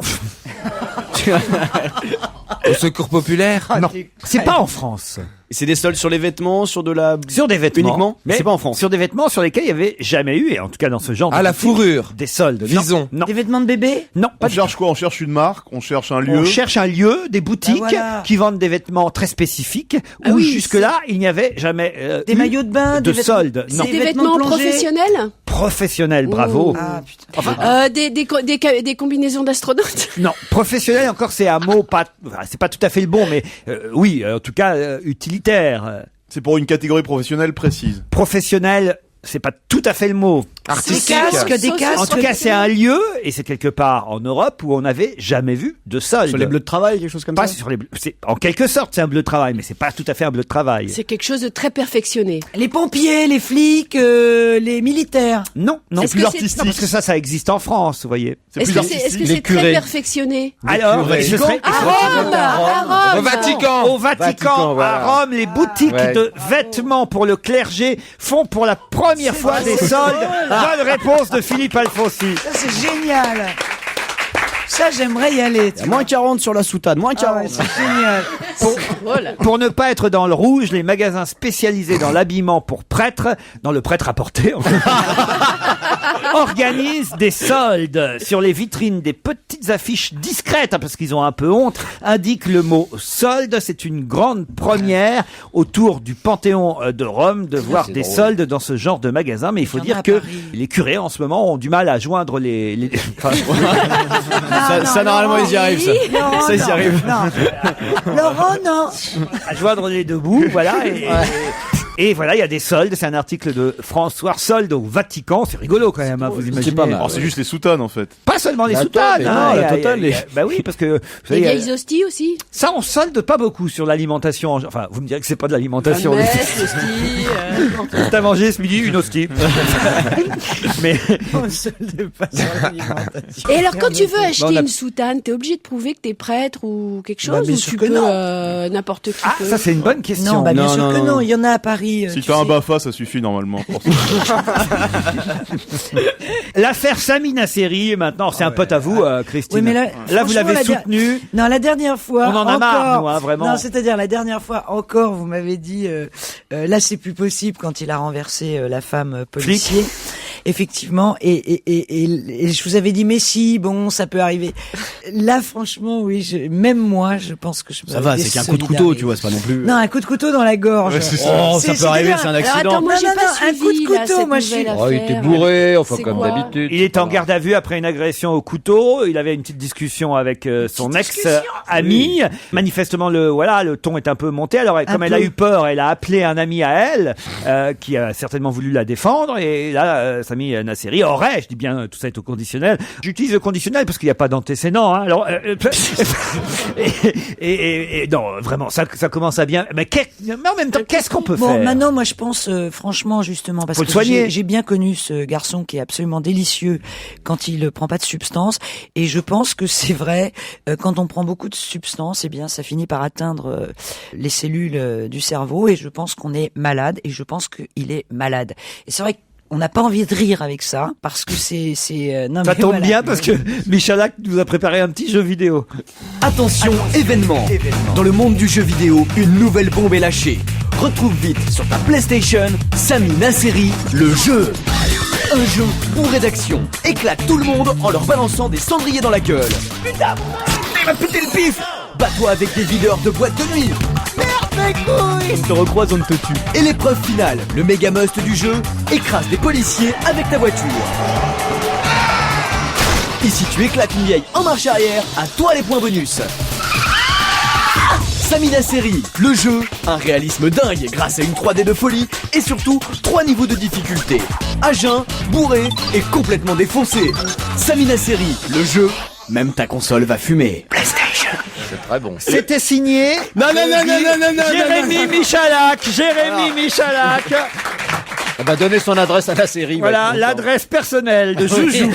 Au secours populaire? Non. C'est pas en France. Et c'est des soldes sur les vêtements, sur de la... Sur des vêtements. Uniquement? Mais C'est pas en France. Sur des vêtements sur lesquels il y avait jamais eu, et en tout cas dans ce genre Ah, de la boutique, fourrure. des soldes. Non. Vison. Non. Des vêtements de bébé? Non, pas On du cherche quoi? On cherche une marque, on cherche un lieu. On cherche un lieu, des boutiques Ah, voilà. qui vendent des vêtements très spécifiques Ah où oui, jusque-là il n'y avait jamais Des eu maillots de bain, de des vêtements- soldes. Non. Des vêtements plongés. professionnels? Professionnel, bravo. Ah, putain. Des combinaisons d'astronautes? Non, professionnel encore c'est un mot pas, enfin, c'est pas tout à fait le bon, mais oui, en tout cas utilitaire. C'est pour une catégorie professionnelle précise. Professionnel, c'est pas tout à fait le mot. artistique. Des casques. En tout cas, c'est un lieu, et c'est quelque part en Europe, où on n'avait jamais vu de solde. Sur les bleus de travail, quelque chose comme Pas ça. sur les bleus. En quelque sorte, c'est un bleu de travail, mais c'est pas tout à fait un bleu de travail. C'est quelque chose de très perfectionné. Les pompiers, les flics, les militaires. Non, Est-ce plus que artistique. Non, parce que ça existe en France, vous voyez. Est-ce que c'est très perfectionné? Alors, ce serait À Rome. Au Vatican. Au Vatican, voilà. à Rome, les boutiques de vêtements pour le clergé font pour la première fois des soldes. Bonne réponse de Philippe Alfonsi. Ça, c'est génial. Ça, j'aimerais y aller. Il y a moins 40 sur la soutane, moins 40. Ouais, c'est génial. Pour ne pas être dans le rouge, les magasins spécialisés dans l'habillement pour prêtres, dans le prêt-à-porter, organisent des soldes. Sur les vitrines, des petites affiches discrètes, parce qu'ils ont un peu honte, indiquent le mot solde. C'est une grande première autour du Panthéon de Rome de voir des soldes dans ce genre de magasin. Mais il faut dire que les curés, en ce moment, ont du mal à joindre les... Ça, normalement, ils y arrivent, ça. Ça, ils y arrivent. Laurent, non. À joindre les deux bouts, voilà. Et voilà, il y a des soldes. C'est un article de François Solde au Vatican. C'est rigolo quand même, hein, vous imaginez. pas mal. Alors, c'est juste les soutanes, en fait. Pas seulement les La soutanes. totale, hein, non, il y la a- totale, il y a- bah oui, parce que vous Les savez, vieilles hosties aussi. ça on solde pas beaucoup sur l'alimentation. Enfin, vous me direz que c'est pas de l'alimentation. La messe, l'hostie. T'as mangé ce midi une hostie. Mais On se le passe sur l'alimentation. Et alors, quand tu veux on acheter a- une soutane, t'es obligé de prouver que t'es prêtre ou quelque Bah, chose, bien ou sûr tu que peux non. n'importe qui ah, peut. ça c'est une bonne question. Non, bah, bien Non, sûr non, que non. non. Il y en a à Paris. Si tu t'as un sais. BAFA, ça suffit normalement. Pour ça. L'affaire Sami Nasseri maintenant, c'est un pote à vous, Christine. Oui, mais là, Là, vous franchement, l'avez la der- soutenu. Non, la dernière fois. On en a encore, marre, nous, hein, vraiment. Non, c'est-à-dire la dernière fois encore, vous m'avez dit, là, c'est plus possible quand il a renversé la femme policier. Effectivement, et je vous avais dit, mais si, bon, ça peut arriver. Là, franchement, oui, même moi, je pense que je me Ça va, c'est qu'un coup de couteau, tu vois, c'est pas non plus. Non, un coup de couteau dans la gorge. Ouais, c'est ça. Oh, ça peut arriver, c'est un Alors, accident. attends, moi, j'ai Non, pas non, un suivi, coup de là, couteau, cette moi, je suis- nouvelle Oh, il affaire. était bourré, enfin C'est comme quoi d'habitude. Il est en garde à vue après une agression au couteau. Il avait une petite discussion avec son ex-ami. Manifestement, le ton est un peu monté. Alors, comme elle a eu peur, elle a appelé un ami à elle, qui a certainement voulu la défendre. Et là, Sami Nasseri aurait, je dis bien, tout ça est au conditionnel. J'utilise le conditionnel parce qu'il n'y a pas d'antécédent. Hein. Alors, et non, vraiment, ça commence à bien. Mais en même temps, qu'est-ce qu'on peut Bon, faire? maintenant, moi, je pense, franchement, justement, parce Faut le que soigner. j'ai bien connu ce garçon qui est absolument délicieux quand il prend pas de substance, et je pense que c'est vrai, quand on prend beaucoup de substances, eh bien, ça finit par atteindre les cellules du cerveau, et je pense qu'on est malade, et je pense qu'il est malade. Et c'est vrai qu'on n'a pas envie de rire avec ça, parce que non, Ça mais tombe voilà. bien parce que Michalak nous a préparé un petit jeu vidéo. Attention, événement. Dans le monde du jeu vidéo, une nouvelle bombe est lâchée. Retrouve vite sur ta PlayStation Sami Nasseri, le jeu. Un jeu bourré d'action. Éclate tout le monde en leur balançant des cendriers dans la gueule. Putain, il m'a pété le pif. Bats-toi avec des videurs de boîte de nuit. On te recroise, on te tue. Et l'épreuve finale, le méga must du jeu, écrase des policiers avec ta voiture. Et si tu éclates une vieille en marche arrière, à toi les points bonus. Sami Nasseri, le jeu, un réalisme dingue grâce à une 3D de folie et surtout 3 niveaux de difficulté. À jeun, bourré et complètement défoncé. Sami Nasseri, le jeu, même ta console va fumer. PlayStation. C'est très bon. C'était signé. Non, Jérémy Michalak. Jérémy Michalak. On va donner son adresse à la série. Voilà l'adresse personnelle de Joujou.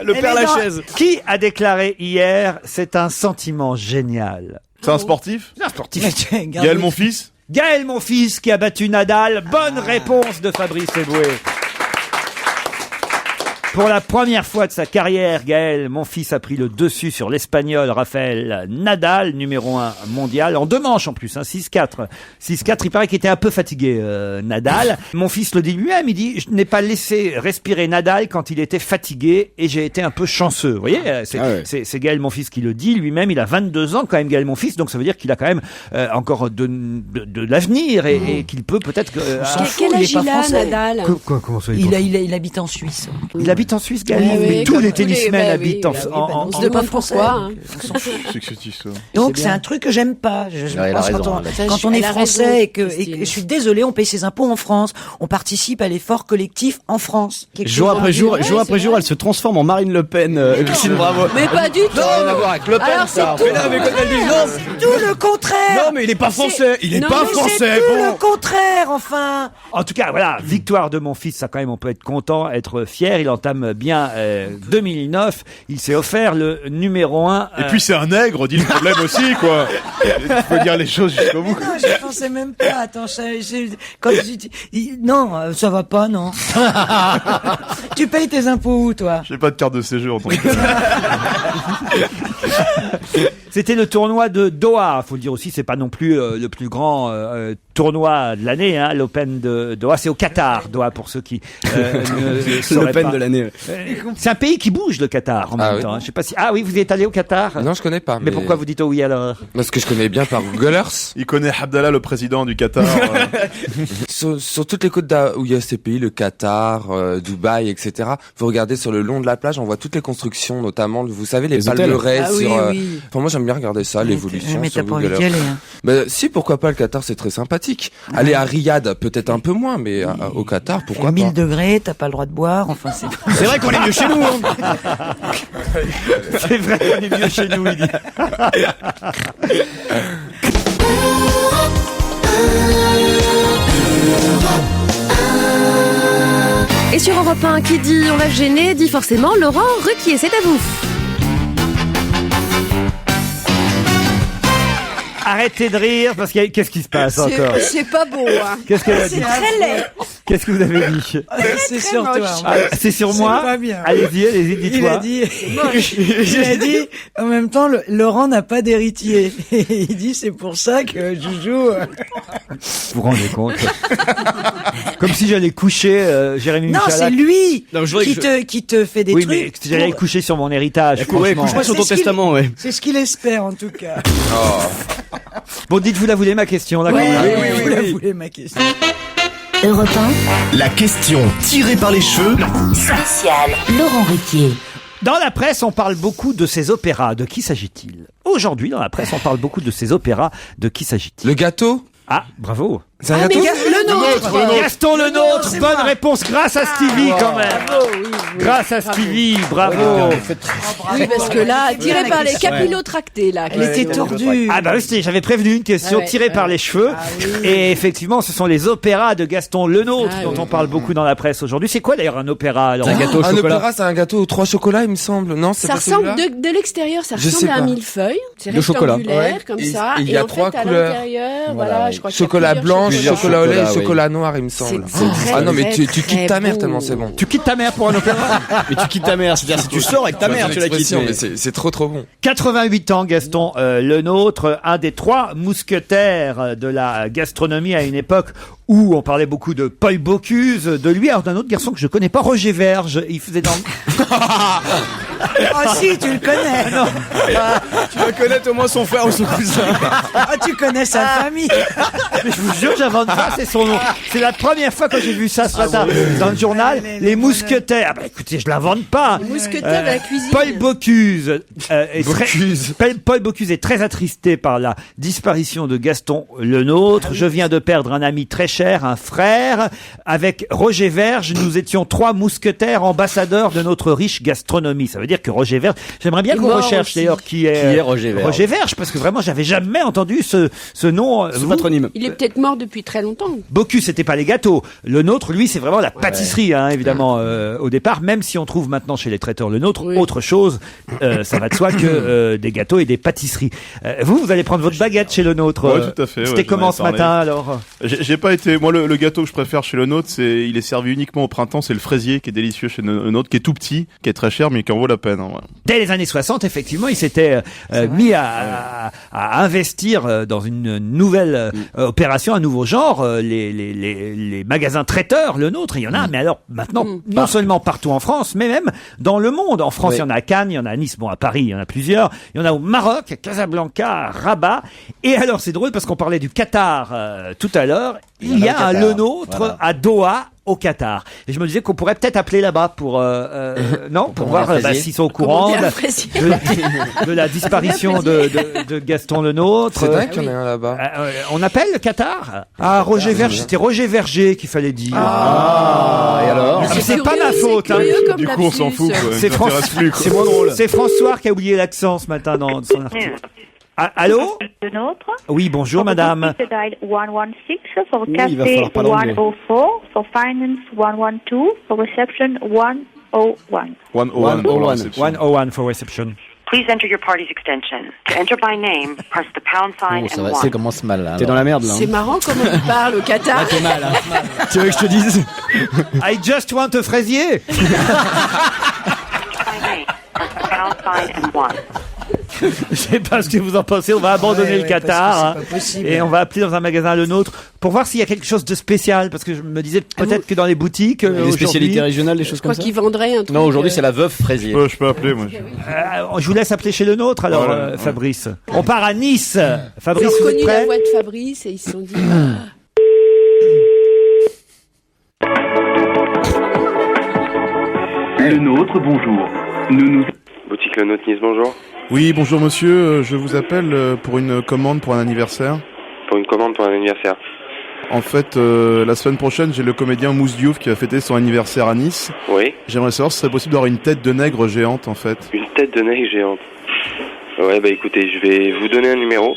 Le Père Lachaise. Qui a déclaré hier, c'est un sentiment génial. C'est un sportif? C'est un sportif. Gaël, mon fils? Gaël, mon fils, qui a battu Nadal. Bonne réponse de Fabrice Eboué. Pour la première fois de sa carrière, Gaël, mon fils, a pris le dessus sur l'Espagnol Rafael Nadal, numéro 1 mondial, en 2 manches en plus, hein, 6-4. 6-4, il paraît qu'il était un peu fatigué, Nadal. Mon fils le dit lui-même, il dit, je n'ai pas laissé respirer Nadal quand il était fatigué et j'ai été un peu chanceux. Vous voyez, c'est Gaël, mon fils, qui le dit lui-même. Il a 22 ans quand même, Gaël, mon fils, donc ça veut dire qu'il a quand même encore de l'avenir et qu'il peut peut-être... Quel âge il a, Nadal? Comment ça, Il habite en Suisse. Il habite habite en Suisse, Gaël. Oui, Mais tous comme les tous les- tennismen bah habitent oui, en on se demande pourquoi. Hein. C'est que cette histoire. Donc c'est un truc que j'aime pas. Je elle a pense raison, quand on est elle a français raison, et que Christine. je suis désolée, on paye ses impôts en France, on participe à l'effort collectif en France. Quelque Jour chose après jour, vrai, jour c'est après jour, vrai. elle se transforme en Marine Le Pen. Christine Bravo. Mais pas du tout. Rien à voir avec Le Pen, Alors c'est ça. tout. Mais non, mais quand elle dit non, tout le contraire. non, mais il est pas français. Il est Non, pas mais français. C'est tout Bon. le contraire, enfin. En tout cas, voilà, victoire de mon fils, ça quand même, on peut être content, être fier. Il entame bien 2009. Il s'est offert le numéro 1. Et puis c'est un nègre, dis le problème aussi, quoi. Il faut dire les choses jusqu'au bout. Non, je pensais même pas. Attends, quand non, ça va pas, non. Tu payes tes impôts où, toi? J'ai pas de carte de séjour, donc. C'était le tournoi de Doha. Faut le dire aussi, c'est pas non plus le plus grand tournoi de l'année. Hein, l'Open de Doha, c'est au Qatar. Doha pour ceux qui ne sauraient L'Open pas. de l'année. C'est un pays qui bouge, le Qatar, en même temps. Hein. Je sais pas si. Ah oui, vous êtes allé au Qatar. Non, je connais pas. Mais pourquoi vous dites oh oui alors? Parce que je connais bien par Google Earth. Il connaît Abdallah, le président du Qatar. Sur toutes les côtes où il y a ces pays, le Qatar, Dubaï, etc. Vous regardez sur le long de la plage, on voit toutes les constructions, notamment, vous savez, les palmeraies Ah oui, sur. oui. Enfin, moi, j'aime bien regarder ça, l'évolution Mais sur t'as pas envie Google d'y Earth. aller, hein. Mais si, pourquoi pas, le Qatar, c'est très sympathique. Aller à Riyad, peut-être un peu moins, mais au Qatar, pourquoi À 1000 pas. degrés, t'as pas le droit de boire, enfin c'est... C'est vrai qu'on est mieux chez nous. Hein. C'est vrai qu'on est mieux chez nous, il dit. Et sur Europe 1, qui dit on va gêner, dit forcément Laurent Ruquier, c'est à vous. Arrêtez de rire parce qu'il y a... Qu'est-ce qui se passe encore? C'est pas beau. Hein. Qu'est-ce qu'elle a dit? C'est très laid. Qu'est-ce que vous avez dit? C'est sur toi. Ah, c'est sur C'est moi. pas bien. Allez-y, Il dites-moi. a dit, il a dit, en même temps, Laurent n'a pas d'héritier. Et il dit, c'est pour ça que Joujou... Vous vous rendez compte? Comme si j'allais coucher Jérémy Non, Michalak. c'est lui Non, je voudrais qui te fait des Oui, trucs. mais j'allais coucher sur mon héritage. Ouais, franchement. couche-moi sur ton C'est ce qu'il- testament, ouais. C'est ce qu'il espère, en tout cas. Bon, dites-vous la voulez ma question là. Oui, quand même. vous la voulez, ma question. Europe La question tirée par les cheveux. 1, spécial Laurent Ruquier. Dans la presse, on parle beaucoup de ces opéras. De qui s'agit-il? Aujourd'hui, dans la presse, on parle beaucoup de ces opéras. De qui s'agit-il? Le gâteau? Ah, bravo. C'est un Ah, mais gâteau? le nôtre. Gaston le nôtre. c'est Bonne moi. réponse grâce à Stevie quand même. Bravo, oui. Grâce à Stevie, bravo. Oui, parce que là, tiré par les capillotractés, là. Elle était tordue. Ah bah oui, j'avais prévenu une question Ah ouais, tirée ah par ouais. les cheveux. Et effectivement, ce sont les opéras de Gaston Lenôtre Ah dont oui. on parle beaucoup dans la presse aujourd'hui. C'est quoi d'ailleurs un opéra alors? Un gâteau au Un chocolat. opéra, c'est un gâteau aux 3 chocolats, il me semble. Non, c'est Ça pas ressemble celui-là de l'extérieur, ça Je ressemble sais à un pas. millefeuille. C'est De chocolat. rectangulaire, Ouais. comme Et ça. il y a en trois fait, à couleurs. l'intérieur, Voilà, voilà, oui. je crois qu'il y a Chocolat blanc, Plusieurs chocolat au lait et chocolats, oui. chocolat noir, il me semble. C'est très, Ah non, mais tu très, quittes ta mère beau. tellement c'est bon. Tu quittes ta mère pour un opéra? Mais tu quittes ta mère, c'est-à-dire si tu sors avec ta mère, tu la quittes. L'expression, mais- mais c'est trop bon. 88 ans, Gaston Lenôtre, un des 3 mousquetaires de la gastronomie à une époque où on parlait beaucoup de Paul Bocuse, de lui, alors d'un autre garçon que je connais pas, Roger Verge. Il faisait dans... Ah si, tu le connais. Tu vas connaître au moins son frère ou son cousin. Ah, tu connais sa famille. Mais je vous jure, j'invente pas, c'est son nom. C'est la première fois que j'ai vu ça ce matin dans le journal. Les mousquetaires. Ah bah écoutez, je l'invente pas. Les mousquetaires de la cuisine. Paul Bocuse. Bocuse. Paul Bocuse est très attristé par la disparition de Gaston Lenôtre. Je viens de perdre un ami très cher, un frère. Avec Roger Verge, nous étions 3 mousquetaires ambassadeurs de notre riche gastronomie. Ça veut dire que Roger Verge, j'aimerais bien Il est qu'on mort recherche aussi. d'ailleurs qui est Roger Verge. Roger Verge, parce que vraiment j'avais jamais entendu ce nom. Ce Vous patronyme. Il est peut-être mort depuis très longtemps. Bocuse, c'était pas les gâteaux. Le nôtre, lui, c'est vraiment la pâtisserie, hein, évidemment, au départ. Même si on trouve maintenant chez les traiteurs le nôtre Oui. autre chose, ça va de soi que des gâteaux et des pâtisseries. Vous allez prendre votre baguette chez le nôtre. Ouais, tout à fait, ouais, C'était j'en comment avais ce parlé. matin alors? J'ai pas été. Moi, le gâteau que je préfère chez le nôtre, il est servi uniquement au printemps. C'est le fraisier qui est délicieux chez le nôtre, qui est tout petit, qui est très cher, mais qui en vaut la peine. Hein, ouais. Dès les années 60, effectivement, il s'était mis à investir dans une nouvelle opération, un nouveau genre, les magasins traiteurs, le nôtre. Il y en a, mais alors maintenant, non seulement partout en France, mais même dans le monde. En France, il y en a à Cannes, il y en a à Nice, bon, à Paris, il y en a plusieurs. Il y en a au Maroc, à Casablanca, à Rabat. Et alors, c'est drôle parce qu'on parlait du Qatar tout à l'heure. Il y a un le nôtre à Doha, au Qatar. Et je me disais qu'on pourrait peut-être appeler là-bas pour non, pour voir s'ils sont au courant de la disparition de Gaston Lenôtre. C'est vrai qu'il y en a un là-bas. On appelle le Qatar? Ah, Roger Verger, c'était Roger Verger qu'il fallait dire. Et alors? C'est pas ma faute. Hein. Du coup, on s'en fout. Quoi. C'est moins drôle. C'est François qui a oublié l'accent ce matin dans son article. Ah, allô? Oui, bonjour madame. For café 104, for finance 112, for reception 101. 101 for reception. Please enter your party's extension. To enter by name, press the pound sign and 1. Ça commence mal là. T'es dans la merde là. C'est marrant comment il parle au Qatar. T'es mal. Tu veux que je te dise? I just want a fraisier. By name, press the pound sign and 1. Je sais pas ce que vous en pensez. On va abandonner le Qatar et on va appeler dans un magasin Le Nôtre pour voir s'il y a quelque chose de spécial, parce que je me disais peut-être que dans les boutiques des spécialités régionales, des choses comme ça. Je crois qu'ils vendraient un truc. Non, aujourd'hui c'est la veuve fraisier. Je peux appeler moi. Je vous laisse appeler chez Le Nôtre alors, voilà. Fabrice. On part à Nice. Fabrice, ils ont vous êtes reconnu prêt? la voix de Fabrice et ils se sont dit. Le Nôtre, bonjour. Boutique Le Nôtre Nice, bonjour. Oui, bonjour monsieur, je vous appelle pour une commande pour un anniversaire. Pour une commande pour un anniversaire. En fait, la semaine prochaine, j'ai le comédien Mousse Diouf qui va fêter son anniversaire à Nice. Oui. J'aimerais savoir si ce serait possible d'avoir une tête de nègre géante en fait. Une tête de nègre géante. Ouais, bah écoutez, je vais vous donner un numéro.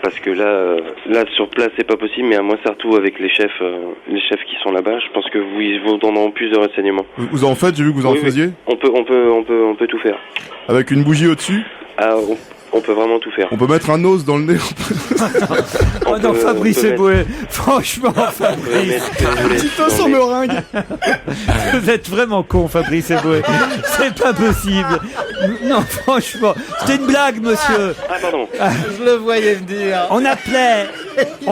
Parce que là sur place c'est pas possible, mais à Moissartou avec les chefs qui sont là-bas, je pense que ils vous donneront plus de renseignements. Vous en faites, j'ai vu que vous en faisiez. On peut tout faire. Avec une bougie au-dessus. Ah, on peut vraiment tout faire. On peut mettre un os dans le nez. Oh non, Fabrice Eboué, franchement, Fabrice. Petit os en meringue. Vous êtes vraiment con, Fabrice Eboué. C'est pas possible. Non, franchement, c'était une blague, monsieur. Ah, pardon. Je le voyais venir. On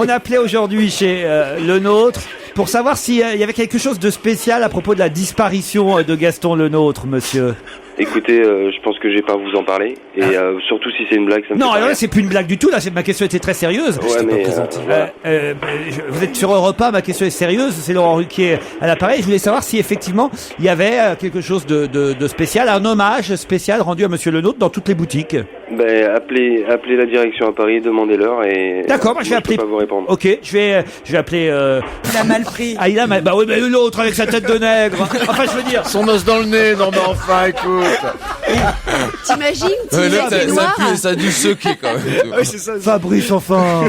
appelait aujourd'hui chez Le Nôtre pour savoir s'il y avait quelque chose de spécial à propos de la disparition de Gaston Lenôtre, monsieur. Écoutez, je pense que j'ai pas à vous en parler, et surtout si c'est une blague, ça me Non, fait pas alors là, rire. c'est plus une blague du tout, là, ma question était très sérieuse. Ouais, mais voilà. Vous êtes sur Europe 1, ma question est sérieuse, c'est Laurent Ruquier à l'appareil. Je voulais savoir si effectivement il y avait quelque chose de spécial, un hommage spécial rendu à Monsieur Lenôtre dans toutes les boutiques. Ben, appelez la direction à Paris, demandez-leur et. D'accord, moi je vais appeler. Je peux pas vous répondre. Ok, je vais appeler. Il a mal pris. Ah, il a mal. Bah oui, mais l'autre avec sa tête de nègre. Enfin, je veux dire. Son os dans le nez, non mais enfin, écoute. T'imagines, tu Là, es noir. ça a dû choquer quand même. Oui, c'est ça. Fabrice, enfin.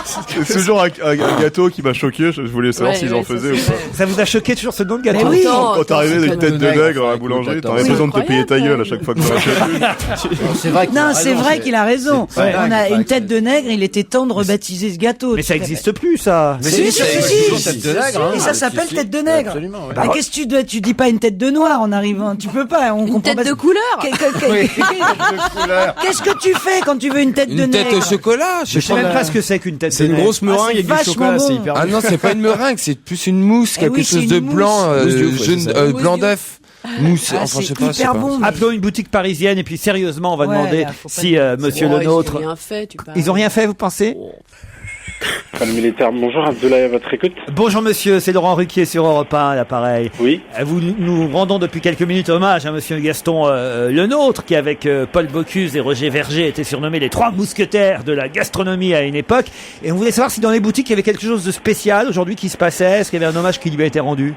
C'est toujours un gâteau qui m'a choqué. Je voulais savoir s'ils en faisaient ou pas. Ça vous a choqué toujours ce nom de gâteau? Mais oui. Quand t'arrivais avec une tête de nègre à la boulangerie, t'aurais besoin de te payer ta gueule à chaque fois que t'en achètes une. C'est vrai. Non, c'est vrai qu'il a raison. On a une tête de nègre, il était temps de rebaptiser ce gâteau. Mais ça existe plus, ça. Mais c'est sûr que si. Et ça s'appelle tête de nègre. Absolument. Mais qu'est-ce que tu dois? Tu dis pas une tête de noir en arrivant. Tu peux pas. On Une comprend tête pas. de couleur. Qu'est-ce que tu fais quand tu veux une tête de Une nègre? tête au chocolat. Je sais même pas ce que c'est qu'une tête C'est de une nègre. grosse meringue avec du vachement chocolat, bon. c'est hyper Ah non, c'est pas une meringue, c'est plus une mousse, Eh quelque oui, c'est chose une de mousse. blanc, Mousse d'œuf, ouais, c'est ça. blanc d'œuf. Mousse, Ah, enfin je sais c'est pas. hyper bon. Appelons une boutique parisienne et puis sérieusement, on va Ouais, demander là, faut pas si dire. Monsieur Oh, Lenôtre. Ils ont rien fait, tu parles. Ils ont rien fait, vous pensez? Le militaire, bonjour, Abdoulaye à votre écoute. Bonjour monsieur, c'est Laurent Ruquier sur Europe 1 à l'appareil. Oui. Nous rendons depuis quelques minutes hommage à monsieur Gaston Lenôtre qui avec Paul Bocuse et Roger Verger étaient surnommés les trois mousquetaires de la gastronomie à une époque. Et on voulait savoir si dans les boutiques il y avait quelque chose de spécial aujourd'hui qui se passait. Est-ce qu'il y avait un hommage qui lui a été rendu?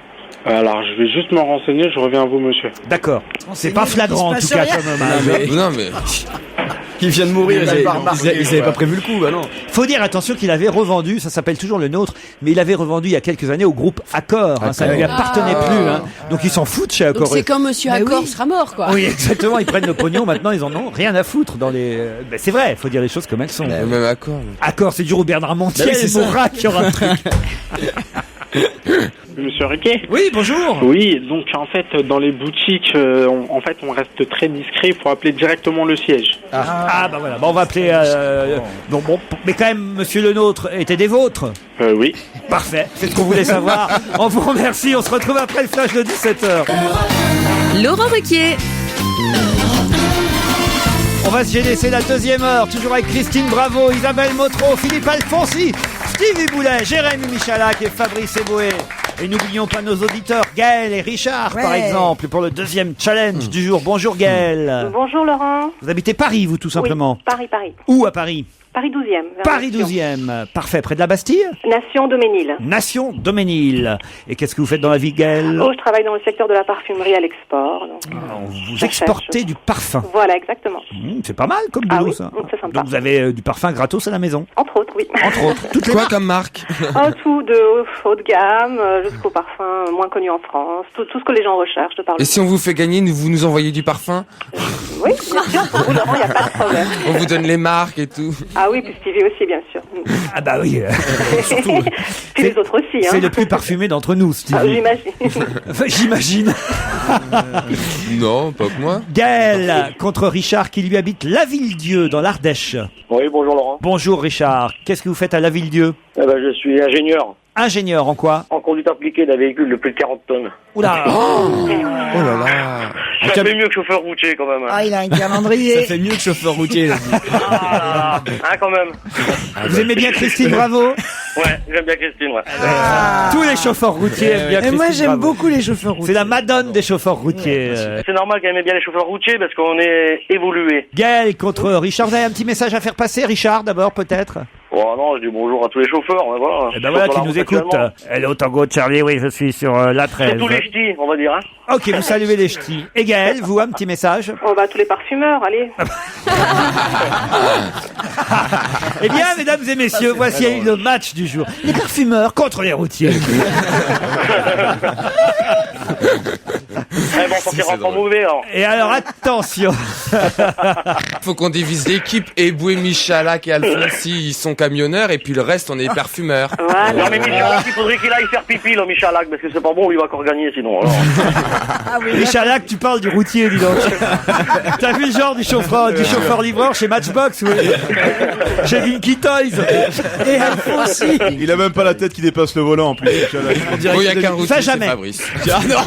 Alors, je vais juste me renseigner, je reviens à vous, monsieur. D'accord. C'est pas flagrant en tout cas comme hommage. Non mais Qui vient de mourir, ils avaient pas prévu le coup, bah non. Faut dire attention qu'il avait revendu, ça s'appelle toujours Le Nôtre, mais il avait revendu il y a quelques années au groupe Accor. Hein, ça ne lui appartenait plus. Hein. Donc ils s'en foutent chez Accor. Donc c'est quand Monsieur Accor sera mort, quoi. Oui, exactement. Ils prennent le pognon. Maintenant, ils en ont rien à foutre dans les. Ben, c'est vrai. Il faut dire les choses comme elles sont. même accord. Accor, c'est du jour où Bernard Montiel Bah oui, c'est et ça. Moura qui aura un truc. Monsieur Riquet? Oui, bonjour. Oui, donc en fait, dans les boutiques, on reste très discret, il faut appeler directement le siège. Ah, bah voilà. Bon, on va appeler. Bon, mais quand même, Monsieur Lenôtre était des vôtres. Oui. Parfait. C'est ce qu'on voulait savoir. On vous remercie. On se retrouve après le flash de 17h. Laurent Ruquier. On va se gêner, c'est la deuxième heure, toujours avec Christine Bravo, Isabelle Motro, Philippe Alfonsi, Stevie Boulet, Jérémy Michalak et Fabrice Eboué. Et n'oublions pas nos auditeurs, Gaël et Richard, par exemple, pour le deuxième challenge du jour. Bonjour Gaël. Bonjour Laurent. Vous habitez Paris, vous, tout simplement? Oui, Paris. Où à Paris? Paris 12e. Paris 12e. Parfait. Près de la Bastille? Nation Doménil. Nation Doménil. Et qu'est-ce que vous faites dans la vie, Gaël? Je travaille dans le secteur de la parfumerie à l'export. Donc, vous exportez du parfum. Voilà, exactement. C'est pas mal comme boulot, ça. C'est sympa. Donc vous avez du parfum gratos à la maison? Entre autres, oui. Entre autres. Toutes quoi comme marque? Tout de haut de gamme jusqu'au parfum moins connu en France. Tout ce que les gens recherchent. Et si on vous fait gagner, vous nous envoyez du parfum? Oui, bien sûr. Pour vous, Laurent, il n'y a pas de problème. On vous donne les marques et tout. Ah oui, puis Stevie aussi, bien sûr. Ah bah oui. Surtout. Puis les autres aussi. C'est le plus parfumé d'entre nous, Stevie. J'imagine. J'imagine. Non, pas que moi. Gaël contre Richard qui lui habite Laville-Dieu dans l'Ardèche. Oui, bonjour Laurent. Bonjour Richard. Qu'est-ce que vous faites à Laville-Dieu? Je suis ingénieur. Ingénieur en quoi? En conduite appliquée d'un véhicule de plus de 40 tonnes. Oula. Oh là là. Ça fait mieux que chauffeur routier quand même. Ah, il a un calendrier. Ça fait mieux que chauffeur routier. Quand même. Vous aimez bien Christine Bravo? Ouais, j'aime bien Christine, ouais. Tous les chauffeurs routiers aiment bien Et Christine moi, j'aime Bravo. beaucoup les chauffeurs routiers. C'est la madone des chauffeurs routiers. C'est normal qu'elle aime bien les chauffeurs routiers parce qu'on est évolué. Gaël contre Richard. Vous avez un petit message à faire passer, Richard, d'abord, peut-être? Oh non, je dis bonjour à tous les chauffeurs, voilà. Eh ben voilà qui nous écoute. Hello Tango Charlie, oui, je suis sur la 13. C'est tous les ch'tis, on va dire, hein. Ok, vous saluez les ch'tis. Et Gaël, vous, un petit message? Tous les parfumeurs, allez. Eh bien, mesdames et messieurs, voici le match du jour. Les parfumeurs contre les routiers. Bon, faut qu'ils rentrent en mauvais, alors. Et alors, attention. Faut qu'on divise l'équipe. Eboué, Michalak et Alfonsi, ils sont camionneurs, et puis le reste, on est parfumeurs. Voilà. Non, mais Michalak, il faudrait qu'il aille faire pipi, là, Michalak, parce que c'est pas bon, il va encore gagner, sinon, alors. Michalak, tu parles du routier, dis donc. T'as vu le genre du chauffeur-livreur chez Matchbox, oui. Chez Vinky Toys. Et Alfonsi. Il a même pas la tête qui dépasse le volant, en plus. Il y a qu'un routier, ça c'est jamais. Fabrice. Ah, non.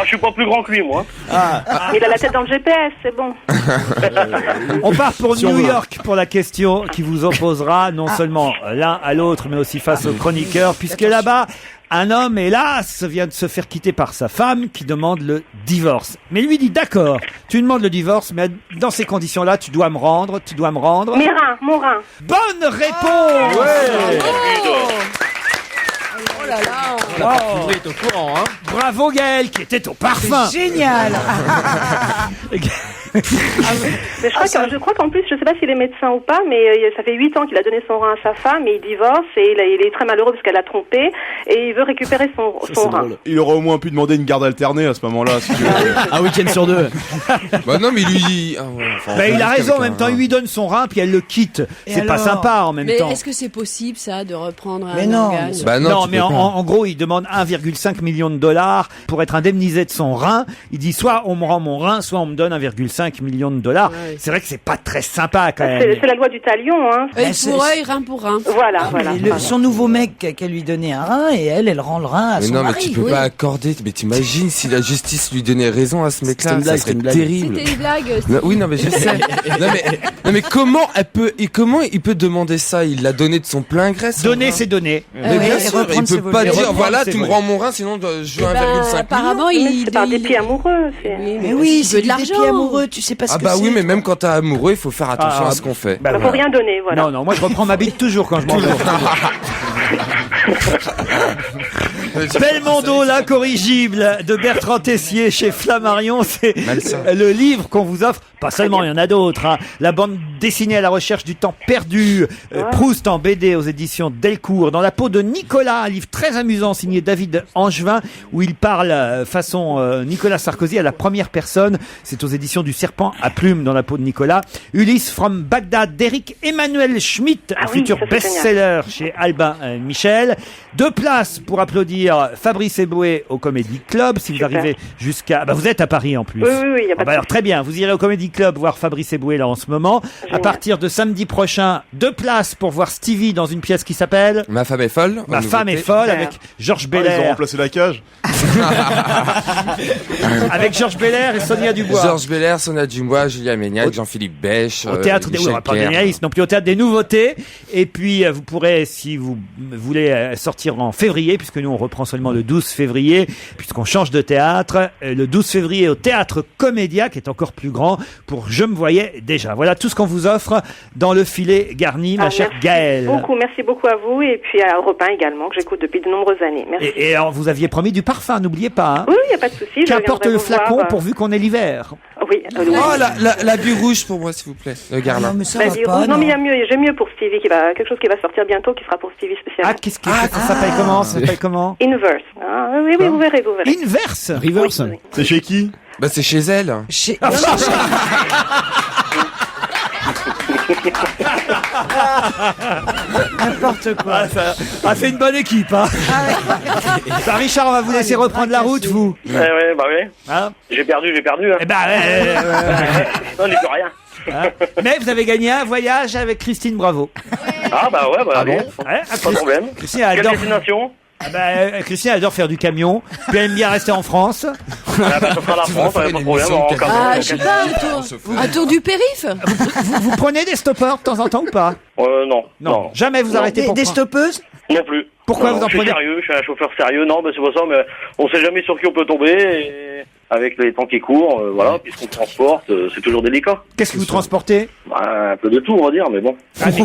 Je suis pas plus grand que lui, moi. Il a la tête dans le GPS, c'est bon. On part pour New York pour la question qui vous opposera non seulement l'un à l'autre, mais aussi face aux chroniqueurs, puisque là-bas, un homme, hélas, vient de se faire quitter par sa femme qui demande le divorce. Mais lui dit, d'accord, tu demandes le divorce, mais dans ces conditions-là, tu dois me rendre. Mes reins, mon rein. Bonne réponse! Oh là là. La parfumerie est au courant, hein. Bravo Gaël, qui était au parfum. C'est génial. Mais je crois qu'en plus, je sais pas s'il est médecin ou pas, mais ça fait 8 ans qu'il a donné son rein à sa femme et il divorce et il est très malheureux parce qu'elle l'a trompé et il veut récupérer son rein. Il aurait au moins pu demander une garde alternée à ce moment-là. Si tu veux. Un week-end sur 2. Bah non, mais lui... il a raison, en même temps, il lui donne son rein, puis elle le quitte. C'est pas sympa en même temps. Mais est-ce que c'est possible, ça, de reprendre Mais un non. organe? Bah non, mais en gros, il demande 1,5 million de dollars pour être indemnisé de son rein. Il dit soit on me rend mon rein, soit on me donne 1,5 million de dollars. Ouais. C'est vrai que c'est pas très sympa quand même. C'est la loi du talion, hein. Œil pour œil, rein pour rein. Voilà. Son nouveau mec qu'elle lui donnait un rein et elle rend le rein à son mari. Mais non, mais tu peux pas accorder. Mais t'imagines si la justice lui donnait raison à ce mec-là, ça serait terrible. C'était une blague. Oui, non, mais je sais. non, mais comment il peut demander ça? Il l'a donné de son plein gré. Donner, c'est donner. Mais bien sûr, il peut pas dire, voilà, tu me rends mon rein, sinon je veux 1,5 million. Apparemment, c'est par dépit amoureux. Mais oui, c'est de l'argent. Amoureux, tu sais pas ce que c'est. Ah bah oui, mais même quand t'es amoureux, il faut faire attention à ce qu'on fait. Faut rien donner, voilà. Non, moi je reprends ma bite toujours quand je m'en vais. Belmondo, l'incorrigible de Bertrand Tessier chez Flammarion, c'est le livre qu'on vous offre. Pas seulement, il y en a d'autres. Hein. La bande dessinée à la recherche du temps perdu. Proust en BD aux éditions Delcourt. Dans la peau de Nicolas, un livre très amusant signé David Angevin où il parle façon Nicolas Sarkozy à la première personne. C'est aux éditions du Serpent à plumes dans la peau de Nicolas. Ulysse from Bagdad d'Éric Emmanuel Schmitt, un futur best-seller chez Albin Michel. 2 places pour applaudir Fabrice Eboué au Comedy Club. Si vous arrivez jusqu'à... vous êtes à Paris en plus. Oui, y a pas de alors très bien, vous irez au Comedy Club voir Fabrice Eboué là en ce moment. À partir de samedi prochain, 2 places pour voir Stevie dans une pièce qui s'appelle Ma femme est folle. Ma femme est folle avec Georges Ils ont Belair. remplacé la cage. Avec Georges Belair et Sonia Dubois. Georges Belair, Sonia Dubois, Julia Méniac, Jean-Philippe Bèche. Au théâtre des, Michel pas des Kerr. réalistes non plus, au théâtre des nouveautés. Et puis, vous pourrez, si vous voulez sortir en février, puisque nous on reprend seulement le 12 février, puisqu'on change de théâtre, le 12 février au théâtre Comédia, qui est encore plus grand, pour Je me voyais déjà. Voilà tout ce qu'on vous offre dans le filet garni, ma chère Gaëlle. Merci beaucoup à vous et puis à Europe 1 également, que j'écoute depuis de nombreuses années. Merci. Et alors, vous aviez promis du parfum, n'oubliez pas. Hein. Oui, il n'y a pas de souci. Qu'importe le flacon, pourvu qu'on ait l'hiver. Oui. Oh, la bille rouge pour moi, s'il vous plaît. Le Garlin. Non, mais ça Bah, va pas. non, mais j'ai mieux pour Stevie, quelque chose qui va sortir bientôt, qui sera pour Stevie spécialement. Qu'est-ce que ça s'appelle comment? Ça s'appelle comment? Inverse. Oui, vous verrez. Inverse? Reverse. Oui. C'est chez qui? Bah, c'est chez elle. N'importe quoi. C'est une bonne équipe, hein. Bah, Richard, on va vous laisser reprendre la route, vous. Ouais, bah oui. Hein? J'ai perdu. Hein. Eh ben, Non, j'ai plus rien. hein. Mais vous avez gagné un voyage avec Christine Bravo. Ah bah ouais, bah bon. Ouais, Pas de problème. Christine Quelle adore, destination? Christine adore faire du camion, puis elle aime bien rester en France. Ah bah ça sera la France, pas de problème. Ah, je sais pas, un tour du périph'. Vous prenez des stoppeurs de temps en temps ou pas? Non. Jamais vous arrêtez pour Des prendre- stoppeuses? Non plus. Pourquoi Non, vous en je suis prenez? sérieux, je suis un chauffeur sérieux. Non, c'est pas ça, mais on sait jamais sur qui on peut tomber. Et avec les temps qui courent, voilà, puisqu'on transporte, c'est toujours délicat. Qu'est-ce que vous transportez? Un peu de tout, on va dire, mais bon. Attendez,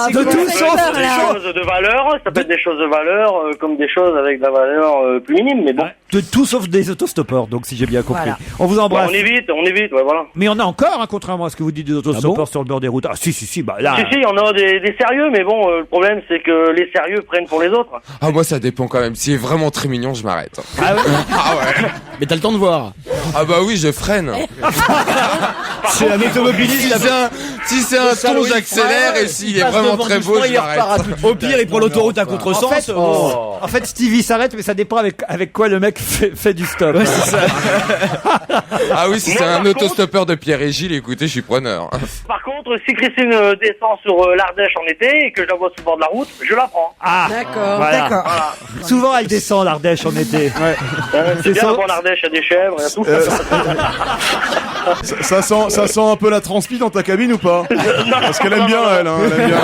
c'est de quoi tout Ça peut être des choses de valeur, ça peut être des choses de valeur, comme des choses avec de la valeur plus minime, mais bon. De tout sauf des autostoppeurs, donc si j'ai bien compris. Voilà. On vous embrasse. On évite, ouais, voilà. Mais on a encore, hein, contrairement à ce que vous dites des autostoppeurs sur le bord des routes. Ah si, bah là. Si, on a des sérieux, mais bon, le problème, c'est que les sérieux prennent pour les autres. Ah, moi, ça dépend quand même. Si c'est vraiment très mignon, je m'arrête. Ah ouais. Ah ouais. Mais t'as le temps de voir. Ah bah oui, je freine. C'est un automobiliste. Si c'est un ton, j'accélère, et s'il est vraiment très beau, je m'arrête. Au pire, il prend l'autoroute à contresens. En fait, Stevie s'arrête, mais ça dépend avec quoi le mec fait du stop. Ouais, c'est ça. Ah oui, si c'est un autostoppeur de Pierre et Gilles, écoutez, je suis preneur. Par contre, si Christine descend sur l'Ardèche en été et que je la vois sur le bord de la route, je la prends. Ah, D'accord. voilà. D'accord. Souvent, elle descend l'Ardèche en été. C'est bien ça. pour l'Ardèche, il y a des chèvres, il y a tout. Ça sent un peu la transpi dans ta cabine ou pas? Parce qu'elle aime bien, elle. Hein, elle aime bien.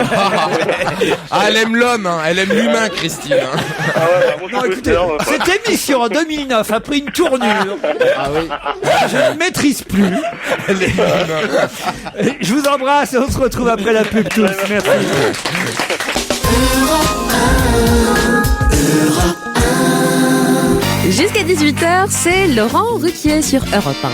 Ah, elle aime l'homme, hein. Elle aime l'humain, Christine. Hein. Ah ouais, moi, je Non, peux écoutez, le faire, cette émission en 2009 a pris une tournure. Ah oui. Je ne maîtrise plus. Je vous embrasse et on se retrouve après la pub tous. Merci. Jusqu'à 18h, c'est Laurent Ruquier sur Europe 1.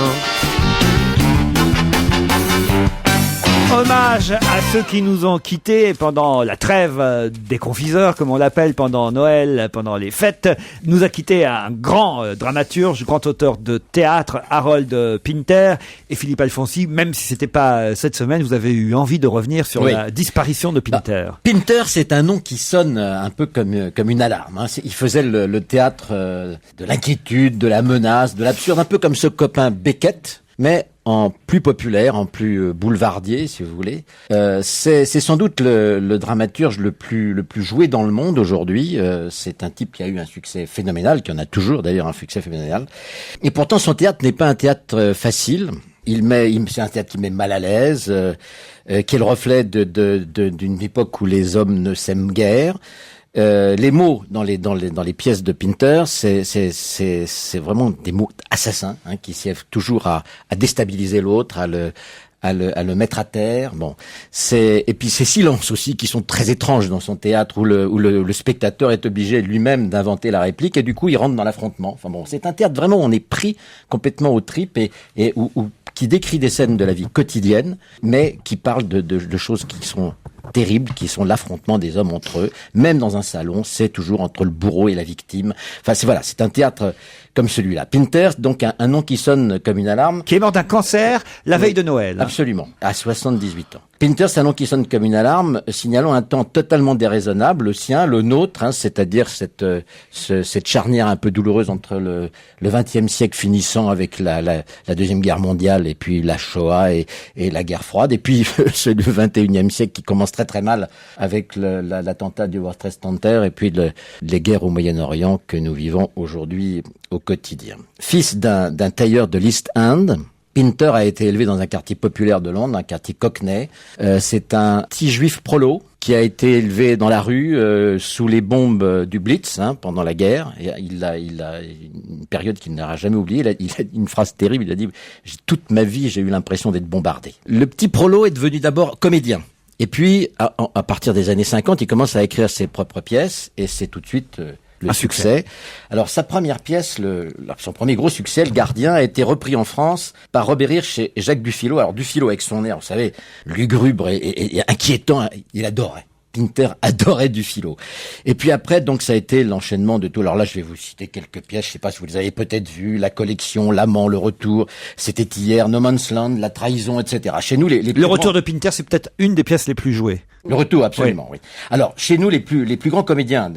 Hommage à ceux qui nous ont quittés pendant la trêve des confiseurs, comme on l'appelle, pendant Noël, pendant les fêtes. Nous a quitté un grand dramaturge, grand auteur de théâtre, Harold Pinter, et Philippe Alfonsi. Même si c'était pas cette semaine, vous avez eu envie de revenir sur la disparition de Pinter. Pinter, c'est un nom qui sonne un peu comme une alarme. Hein. Il faisait le théâtre de l'inquiétude, de la menace, de l'absurde, un peu comme ce copain Beckett, mais en plus populaire, en plus boulevardier, si vous voulez. C'est sans doute le dramaturge le plus joué dans le monde aujourd'hui. C'est un type qui a eu un succès phénoménal, qui en a toujours d'ailleurs un succès phénoménal. Et pourtant, son théâtre n'est pas un théâtre facile. C'est un théâtre qui met mal à l'aise, qui est le reflet d'une époque où les hommes ne s'aiment guère. Les mots dans les pièces de Pinter, c'est vraiment des mots assassins, hein, qui servent toujours à déstabiliser l'autre, à le mettre à terre. Bon, et puis ces silences aussi qui sont très étranges dans son théâtre où le spectateur est obligé lui-même d'inventer la réplique et du coup il rentre dans l'affrontement. Enfin bon, c'est un théâtre vraiment où on est pris complètement aux tripes et où qui décrit des scènes de la vie quotidienne, mais qui parle de choses qui sont terribles, qui sont l'affrontement des hommes entre eux. Même dans un salon, c'est toujours entre le bourreau et la victime. Enfin, c'est un théâtre comme celui-là. Pinter, donc un nom qui sonne comme une alarme. Qui est mort d'un cancer la veille de Noël. Absolument, à 78 ans. Pinter, c'est un nom qui sonne comme une alarme, signalant un temps totalement déraisonnable, le sien, le nôtre, c'est-à-dire cette charnière un peu douloureuse entre le XXe siècle finissant avec la Deuxième Guerre mondiale et puis la Shoah et la guerre froide, et puis le XXIe siècle qui commence très très mal avec l'attentat du World Trade Center et puis les guerres au Moyen-Orient que nous vivons aujourd'hui au quotidien. Fils d'un tailleur de l'East End, Pinter a été élevé dans un quartier populaire de Londres, un quartier Cockney. C'est un petit juif prolo qui a été élevé dans la rue sous les bombes du Blitz pendant la guerre. Et il a une période qu'il n'aura jamais oubliée. Il a une phrase terrible. Il a dit « Toute ma vie, j'ai eu l'impression d'être bombardé ». Le petit prolo est devenu d'abord comédien. Et puis, à partir des années 50, il commence à écrire ses propres pièces et c'est tout de suite le succès. Alors, sa première pièce, son premier gros succès, Le Gardien, a été repris en France par Robert Hirsch et Jacques Dufilot. Alors, Dufilot, avec son air, vous savez, lugubre et inquiétant, il adorait. Pinter adorait Dufilot. Et puis après, donc, ça a été l'enchaînement de tout. Alors là, je vais vous citer quelques pièces. Je sais pas si vous les avez peut-être vues. La collection, L'Amant, Le Retour. C'était hier. No Man's Land, La Trahison, etc. Chez nous, Le Retour de Pinter, c'est peut-être une des pièces les plus jouées. Le Retour, absolument, oui. Alors, chez nous, les plus grands comédiens,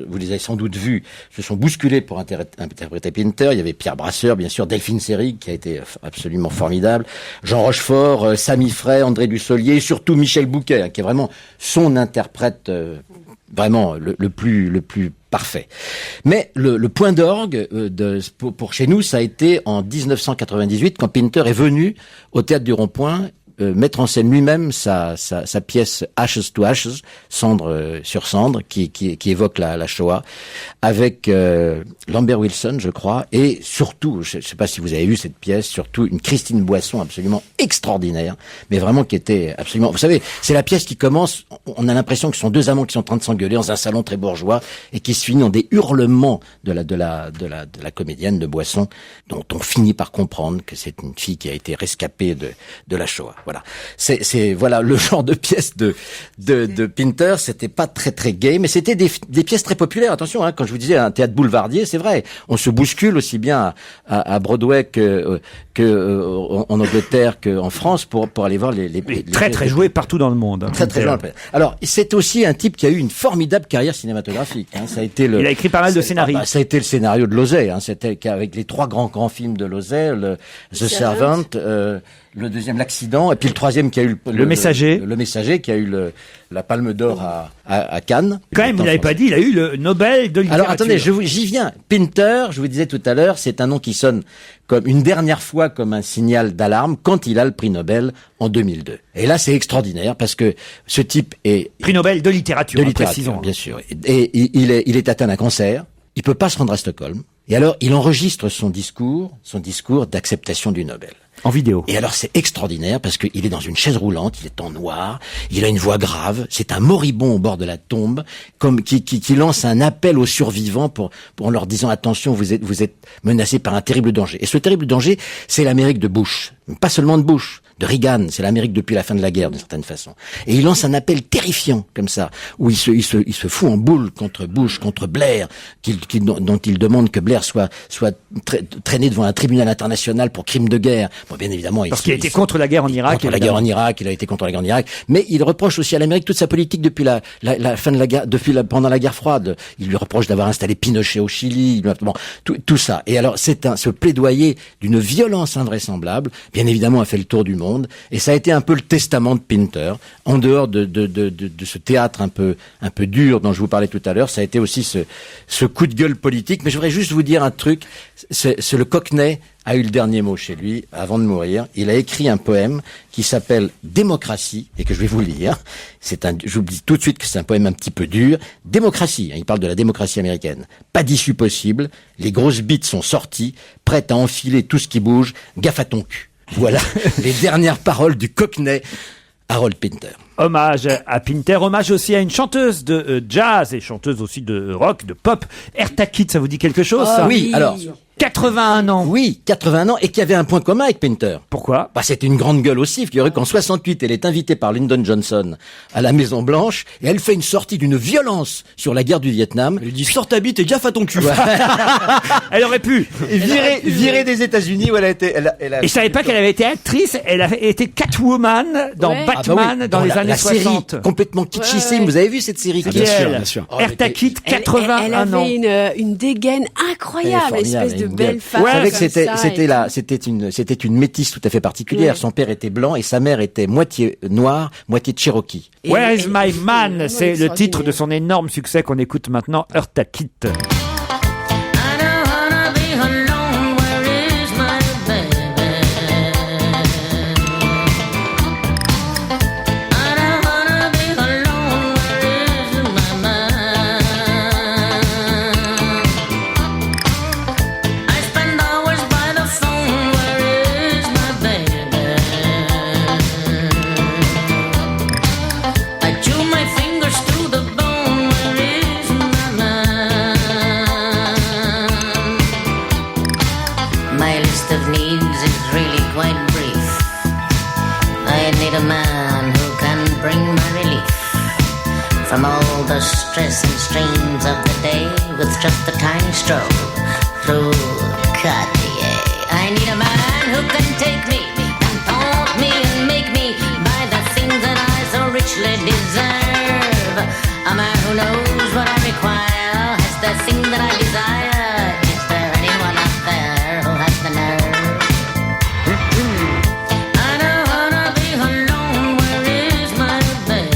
vous les avez sans doute vus, se sont bousculés pour interpréter Pinter. Il y avait Pierre Brasseur, bien sûr, Delphine Seyrig, qui a été absolument formidable, Jean Rochefort, Samy Frey, André Dussolier, et surtout Michel Bouquet, qui est vraiment son interprète, vraiment le plus parfait. Mais le point d'orgue pour chez nous, ça a été en 1998, quand Pinter est venu au Théâtre du Rond-Point mettre en scène lui-même sa pièce Ashes to Ashes, cendre sur cendre, qui évoque la Shoah, avec Lambert Wilson, je crois, et surtout, je ne sais pas si vous avez vu cette pièce, surtout une Christine Boisson absolument extraordinaire, mais vraiment qui était absolument... Vous savez, c'est la pièce qui commence, on a l'impression que ce sont deux amants qui sont en train de s'engueuler dans un salon très bourgeois, et qui se finit en des hurlements de la comédienne de Boisson, dont on finit par comprendre que c'est une fille qui a été rescapée de la Shoah. Voilà. C'est voilà le genre de pièce de Pinter. C'était pas très très gay, mais c'était des pièces très populaires. Attention, quand je vous disais un théâtre boulevardier, c'est vrai. On se bouscule aussi bien à Broadway que en Angleterre qu'en France pour aller voir les très joué partout dans le monde. Très joué. Alors, c'est aussi un type qui a eu une formidable carrière cinématographique. Ça a été il a écrit pas mal de scénarios. Ça a été le scénario de Losey. C'était avec les trois grands films de Losey, The Servant. Le deuxième, L'accident, et puis le troisième qui a eu le Messager. Le Messager qui a eu la Palme d'Or à Cannes. Quand même, vous l'avez pas dit, il a eu le Nobel de littérature. Alors attendez, j'y viens. Pinter, je vous disais tout à l'heure, c'est un nom qui sonne comme une dernière fois comme un signal d'alarme quand il a le prix Nobel en 2002. Et là, c'est extraordinaire parce que ce type est prix Nobel de littérature, précisons. Bien sûr. Et il est atteint d'un cancer. Il peut pas se rendre à Stockholm. Et alors, il enregistre son discours d'acceptation du Nobel. En vidéo. Et alors, c'est extraordinaire parce qu'il est dans une chaise roulante, il est en noir, il a une voix grave, c'est un moribond au bord de la tombe, qui lance un appel aux survivants en leur disant attention, vous êtes menacés par un terrible danger. Et ce terrible danger, c'est l'Amérique de Bush. Pas seulement de Bush, de Reagan, c'est l'Amérique depuis la fin de la guerre, d'une certaine façon. Et il lance un appel terrifiant, comme ça, où il se fout en boule contre Bush, contre Blair, dont il demande que Blair soit traîné devant un tribunal international pour crimes de guerre. Bon, bien évidemment, parce qu'il a été contre la guerre en Irak. Contre la guerre en Irak, il a été contre la guerre en Irak. Mais il reproche aussi à l'Amérique toute sa politique depuis la fin de la guerre, pendant la guerre froide. Il lui reproche d'avoir installé Pinochet au Chili, tout ça. Et alors, ce plaidoyer d'une violence invraisemblable, bien évidemment, a fait le tour du monde. Et ça a été un peu le testament de Pinter. En dehors de ce théâtre un peu dur dont je vous parlais tout à l'heure, ça a été aussi ce coup de gueule politique. Mais je voudrais juste vous dire un truc. C'est le Cockney a eu le dernier mot chez lui avant de mourir. Il a écrit un poème qui s'appelle Démocratie et que je vais vous lire. Je vous dis tout de suite que c'est un poème un petit peu dur. Démocratie. Il parle de la démocratie américaine. Pas d'issue possible. Les grosses bites sont sorties, prêtes à enfiler tout ce qui bouge. Gaffe à ton cul. Voilà les dernières paroles du Cockney, Harold Pinter. Hommage à Pinter, hommage aussi à une chanteuse de jazz et chanteuse aussi de rock, de pop, Eartha Kitt, ça vous dit quelque chose ça? Oui, alors 81 ans. Oui, 81 ans, et qui avait un point commun avec Painter. Pourquoi? Bah, c'était une grande gueule aussi. Figurez qu'en 68, elle est invitée par Lyndon Johnson à la Maison Blanche, et elle fait une sortie d'une violence sur la guerre du Vietnam. Elle lui dit, sors ta bite et gaffe à ton cul. Elle aurait pu. Virer des États-Unis où elle a été, Et je savais pas qu'elle avait été actrice. Elle a été Catwoman dans Batman dans les années 60. Série complètement kitschissime. Vous avez vu cette série? Bien sûr. Erta Kitt, 81 ans. Elle avait une dégaine incroyable, espèce de belle femme. Vous savez comme que c'était une métisse tout à fait particulière. Ouais. Son père était blanc et sa mère était moitié noire, moitié Cherokee. Where is my man? C'est le titre de son énorme succès qu'on écoute maintenant, Erta Kitt. From all the stress and strains of the day, with just a tiny stroll through Cartier. I need a man who can take me and taunt me and make me buy the things that I so richly deserve. A man who knows what I require, has the thing that I desire. Is there anyone out there who has the nerve? I don't wanna be alone, where is my baby?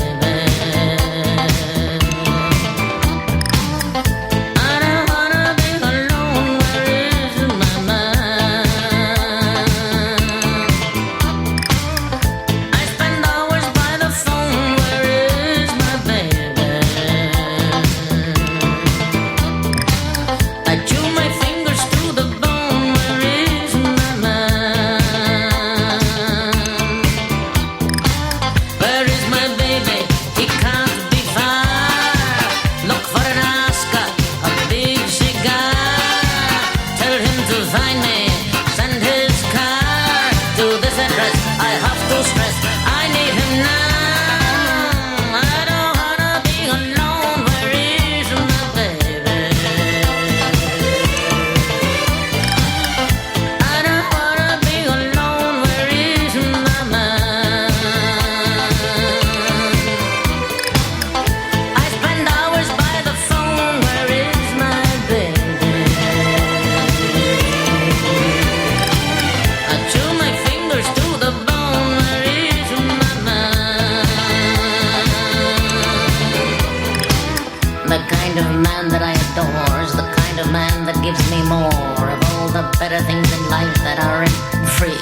Better things in life that aren't free.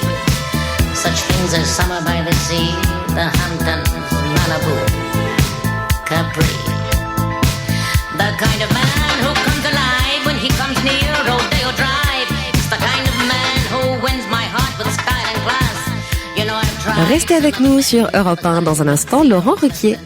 Such things as summer by the sea, the Hamptons, Malibu, Capri. The kind of man who comes alive when he comes near Rodeo Drive. It's the kind of man who wins my heart with style and class. You know I've tried. Restez avec nous sur Europe 1 dans un instant, Laurent Ruquier.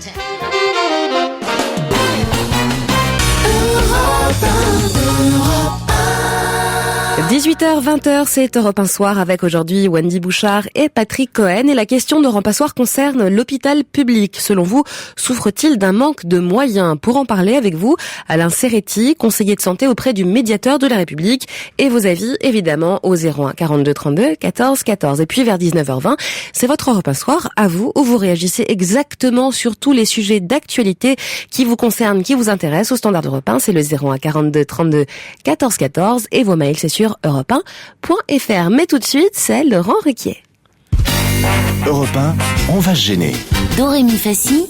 18h, 20h, c'est Europe 1 Soir avec aujourd'hui Wendy Bouchard et Patrick Cohen. Et la question d'Europe 1 Soir concerne l'hôpital public. Selon vous, souffre-t-il d'un manque de moyens? Pour en parler avec vous, Alain Serretti, conseiller de santé auprès du médiateur de la République. Et vos avis, évidemment, au 01 42 32 14 14. Et puis vers 19h20, c'est votre Europe 1 Soir à vous, où vous réagissez exactement sur tous les sujets d'actualité qui vous concernent, qui vous intéressent. Au standard d'Europe 1, c'est le 01 42 32 14 14. Et vos mails, c'est sur europe1.fr. Mais tout de suite, c'est Laurent Ruquier. Europe 1, on va se gêner. Dorémy Fassi,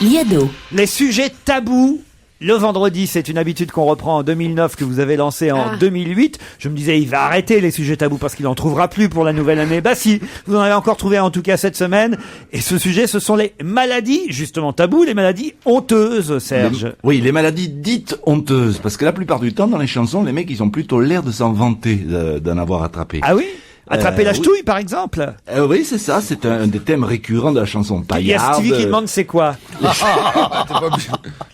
Liado. Les sujets tabous. Le vendredi, c'est une habitude qu'on reprend en 2009, que vous avez lancée en 2008. Je me disais, il va arrêter les sujets tabous parce qu'il en trouvera plus pour la nouvelle année. Bah si, vous en avez encore trouvé en tout cas cette semaine. Et ce sujet, ce sont les maladies, justement tabous, les maladies honteuses, Serge. Oui, les maladies dites honteuses. Parce que la plupart du temps, dans les chansons, les mecs, ils ont plutôt l'air de s'en vanter d'en avoir attrapé. Ah oui? Attraper la ch'touille, par exemple. Oui, c'est ça. C'est un des thèmes récurrents de la chanson Il y a paillarde. Stevie qui demande c'est quoi.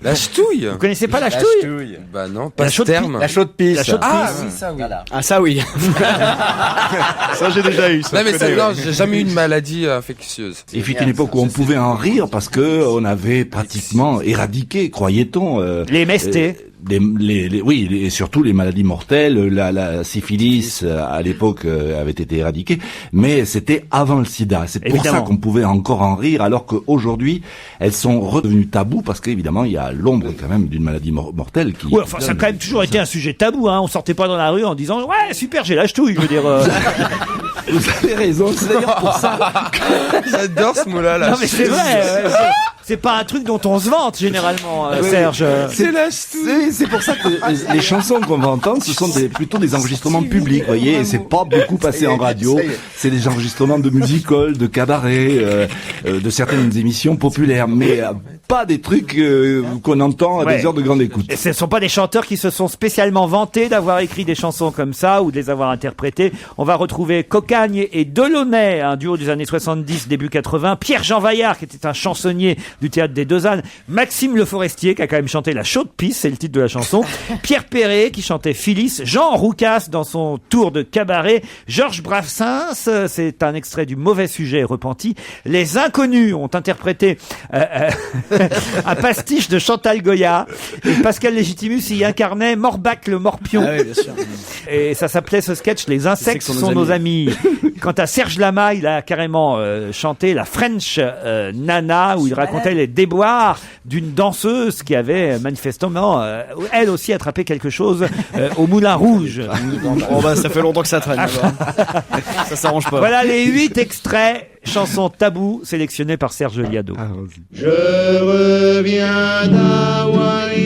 La ch'touille. Vous connaissez pas la ch'touille? Bah non, pas La ce chaude terme. La chaude pisse. La chaude Ah pisse. oui, ça oui. Voilà. Ah ça oui. Ça, j'ai déjà eu. Ça, Non mais je ça, connais, non, ouais. j'ai jamais eu une maladie infectieuse. Il fut une époque où on pouvait en rire parce que on avait pratiquement éradiqué, croyait-on, Les MST. Oui, et surtout les maladies mortelles, la syphilis à l'époque avait été éradiquée, mais c'était avant le sida. C'est pour Évidemment. ça qu'on pouvait encore en rire, alors qu'aujourd'hui elles sont redevenues tabous parce qu'évidemment il y a l'ombre quand même d'une maladie mortelle qui. Ouais, enfin, ça a quand même toujours été un sujet tabou, hein. On sortait pas dans la rue en disant, ouais, super, j'ai la ch'touille, je veux dire, Vous avez raison, c'est d'ailleurs pour ça. J'adore ce mot-là, la Non, mais c'est vrai, c'est pas un truc dont on se vante, généralement, Oui, Serge. C'est c'est pour ça que les chansons qu'on va entendre, ce sont plutôt des enregistrements publics, vous voyez, et c'est pas beaucoup passé en radio. C'est des enregistrements de music-hall, de cabaret, de certaines émissions populaires, mais pas des trucs qu'on entend à des heures de grande écoute. Et ce ne sont pas des chanteurs qui se sont spécialement vantés d'avoir écrit des chansons comme ça ou de les avoir interprétées. On va retrouver Cocagne et Delaunay, un duo des années 70, début 80. Pierre-Jean Vaillard, qui était un chansonnier du théâtre des Deux Ânes. Maxime Le Forestier, qui a quand même chanté La Chaude Pisse, c'est le titre de la chanson. Pierre Perret, qui chantait Phyllis. Jean Roucas, dans son tour de cabaret. Georges Brassens, c'est un extrait du Mauvais Sujet repenti. Les Inconnus ont interprété un pastiche de Chantal Goya. Et Pascal Légitimus y incarnait Morbac le Morpion. Ah oui, bien sûr. Et ça s'appelait ce sketch Les insectes sont nos amis. Quant à Serge Lama, il a carrément chanté la French Nana, où il racontait les déboires d'une danseuse qui avait manifestement elle aussi attrapé quelque chose au Moulin Rouge. Oh bah ça fait longtemps que ça traîne. Ça s'arrange pas. Voilà les 8 extraits chansons tabous sélectionnés par Serge Liado. Je reviens d'Hawaï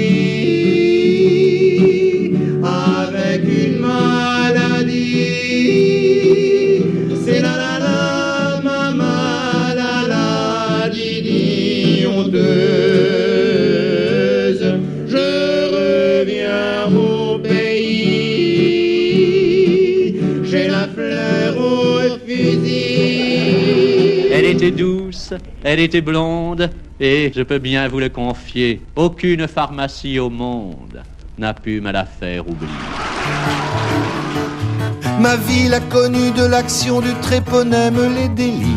avec une maladie. C'est la la la ma maladie honteuse. Je reviens au pays. J'ai la fleur au fusil. Elle était douce, elle était blonde, et je peux bien vous le confier, aucune pharmacie au monde n'a pu me la faire oublier. Ma ville a connu de l'action du tréponème les délices.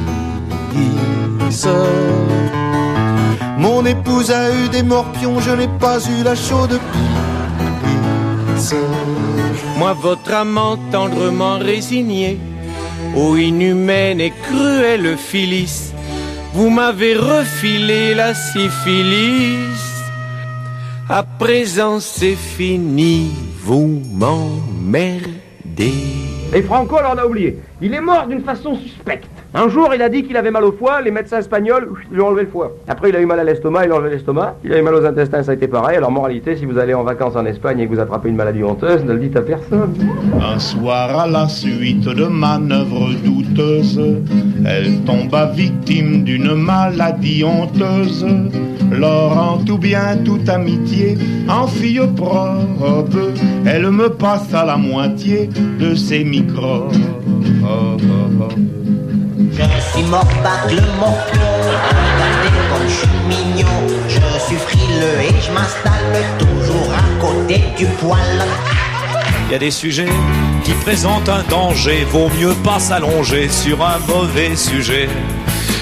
Mon épouse a eu des morpions, je n'ai pas eu la chaude pisse. Moi, votre amant tendrement résigné, ô inhumaine et cruelle Phyllis, vous m'avez refilé la syphilis. À présent c'est fini, vous m'emmerdez. Et Franco, alors on a oublié. Il est mort d'une façon suspecte. Un jour, il a dit qu'il avait mal au foie, les médecins espagnols lui ont enlevé le foie. Après, il a eu mal à l'estomac, il a enlevé l'estomac. Il a eu mal aux intestins, ça a été pareil. Alors, moralité, si vous allez en vacances en Espagne et que vous attrapez une maladie honteuse, ne le dites à personne. Un soir, à la suite de manœuvres douteuses, elle tomba victime d'une maladie honteuse. Laurent, tout bien, toute amitié, en fille propre, elle me passe à la moitié de ses microbes. Je suis Morbac le morpion, regardez comme je suis mignon. Je suis frileux et je m'installe toujours à côté du poêle. Il y a des sujets qui présentent un danger, vaut mieux pas s'allonger sur un mauvais sujet.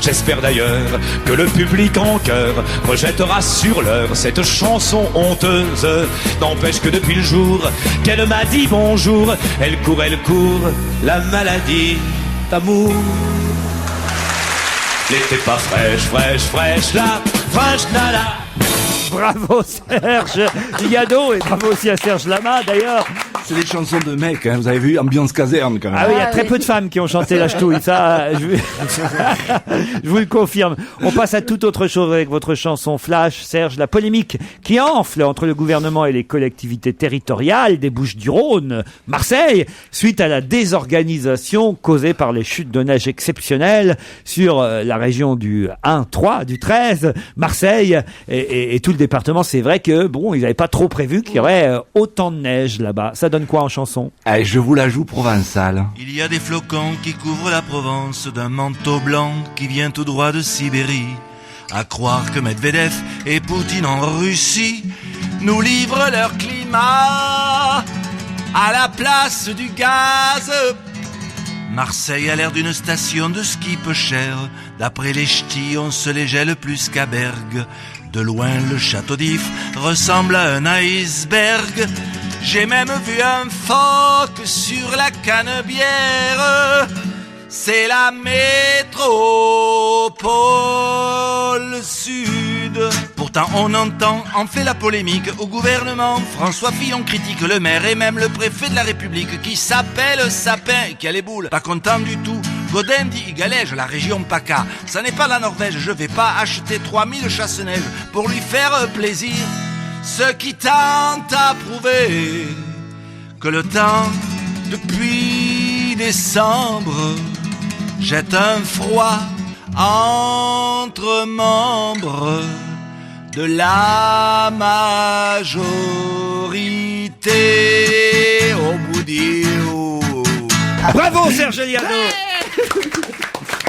J'espère d'ailleurs que le public en chœur rejettera sur l'heure cette chanson honteuse. N'empêche que depuis le jour qu'elle m'a dit bonjour, elle court, la maladie d'amour. L'été pas fraîche, la fraîche nana. Bravo Serge Liado et bravo aussi à Serge Lama d'ailleurs. C'est des chansons de mecs, hein, vous avez vu, ambiance caserne quand même. Ah oui, il y a très peu de femmes qui ont chanté la ch'touille, ça, je vous le confirme. On passe à toute autre chose avec votre chanson Flash, Serge, la polémique qui enfle entre le gouvernement et les collectivités territoriales des Bouches-du-Rhône, Marseille, suite à la désorganisation causée par les chutes de neige exceptionnelles sur la région du 1, 3, du 13, Marseille et tout le département. C'est vrai que, bon, ils n'avaient pas trop prévu qu'il y aurait autant de neige là-bas. Ça donne donne quoi en chanson? Allez, je vous la joue provençale. Il y a des flocons qui couvrent la Provence d'un manteau blanc qui vient tout droit de Sibérie. À croire que Medvedev et Poutine en Russie nous livrent leur climat à la place du gaz. Marseille a l'air d'une station de ski peu chère. D'après les ch'tis, on se les gèle plus qu'à Bergue. De loin, le château d'If ressemble à un iceberg. J'ai même vu un phoque sur la Canebière. C'est la métropole sud. Pourtant on entend en fait la polémique au gouvernement. François Fillon critique le maire et même le préfet de la République qui s'appelle Sapin et qui a les boules. Pas content du tout. Godin dit il galège la région PACA. Ça n'est pas la Norvège, je vais pas acheter 3000 chasse-neige pour lui faire plaisir. Ce qui tente à prouver que le temps depuis décembre jette un froid entre membres de la majorité au bout d'Io. Bravo Serge Liano.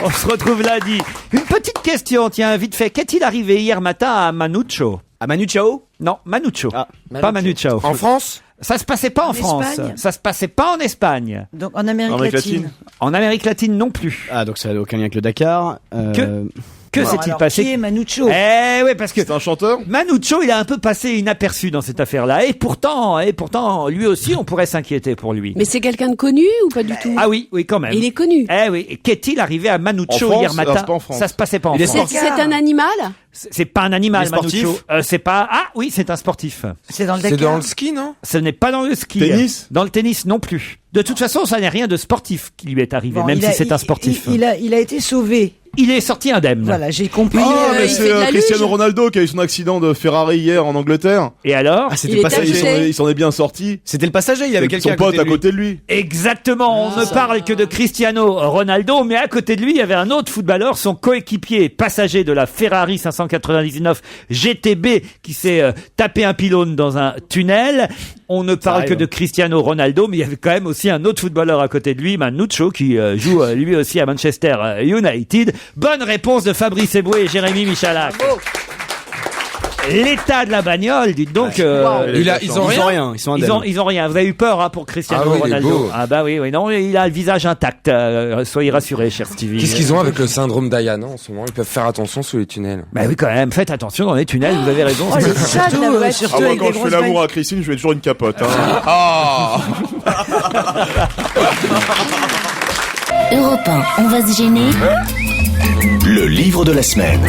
On se retrouve lundi. Une petite question, tiens, vite fait. Qu'est-il arrivé hier matin à Manu Chao? À Manu Chao? Non, Manu Chao. Pas Manu Chao. En France? Ça se passait pas en France. Espagne Ça se passait pas en Espagne. Donc en Amérique latine. En Amérique latine non plus. Ah, donc ça n'a aucun lien avec le Dakar. Que s'est-il passé? Qui est Manu Chao? Eh oui, parce que c'est un chanteur. Manu Chao, il a un peu passé inaperçu dans cette affaire-là. Et pourtant, lui aussi, on pourrait s'inquiéter pour lui. Mais c'est quelqu'un de connu ou pas du tout? Ah oui, quand même. Il est connu. Eh oui. Et qu'est-il arrivé à Manu Chao hier matin? C'est pas en France. Ça se passait pas en France. C'est un animal? C'est pas un animal, Il est sportif. Manu Chao. C'est pas. Ah oui, c'est un sportif. C'est dans le C'est Dakar. dans le ski, non? Ce n'est pas dans le ski. Tennis? Dans le tennis non plus. De toute façon, ça n'est rien de sportif qui lui est arrivé, Bon, même il si a- c'est un sportif. Il a été sauvé. Il est sorti indemne. Voilà, j'ai compris. Mais il fait c'est de la Cristiano luge. Ronaldo qui a eu son accident de Ferrari hier en Angleterre. Et alors? Ah, c'était Il le est passager. touché. Il s'en est bien sorti. C'était le passager, il y avait Avec quelqu'un son pote à côté de lui. Exactement, on ne parle que de Cristiano Ronaldo, mais à côté de lui, il y avait un autre footballeur, son coéquipier, passager de la Ferrari 599 GTB, qui s'est tapé un pylône dans un tunnel. On ne parle que de Cristiano Ronaldo, mais il y avait quand même aussi un autre footballeur à côté de lui, Manu Chao, qui joue lui aussi à Manchester United. Bonne réponse de Fabrice Eboué et Jérémy Michalak. L'état de la bagnole, dites donc. Ils ont rien. Ils sont indemnes. Ils ont rien. Vous avez eu peur pour Cristiano Ah oui, il est Ronaldo? beau. Ah bah oui, non, il a le visage intact. Soyez rassurés, cher Stevie. Qu'est-ce qu'ils ont avec le syndrome Diana en ce moment? Ils peuvent faire attention sous les tunnels. Bah oui, quand même. Faites attention dans les tunnels. Vous avez raison. Oh, les chats de la voiture. Ah, moi, quand je fais l'amour à Christine, je mets toujours une capote. Hein. Europe 1, on va se gêner. Le livre de la semaine.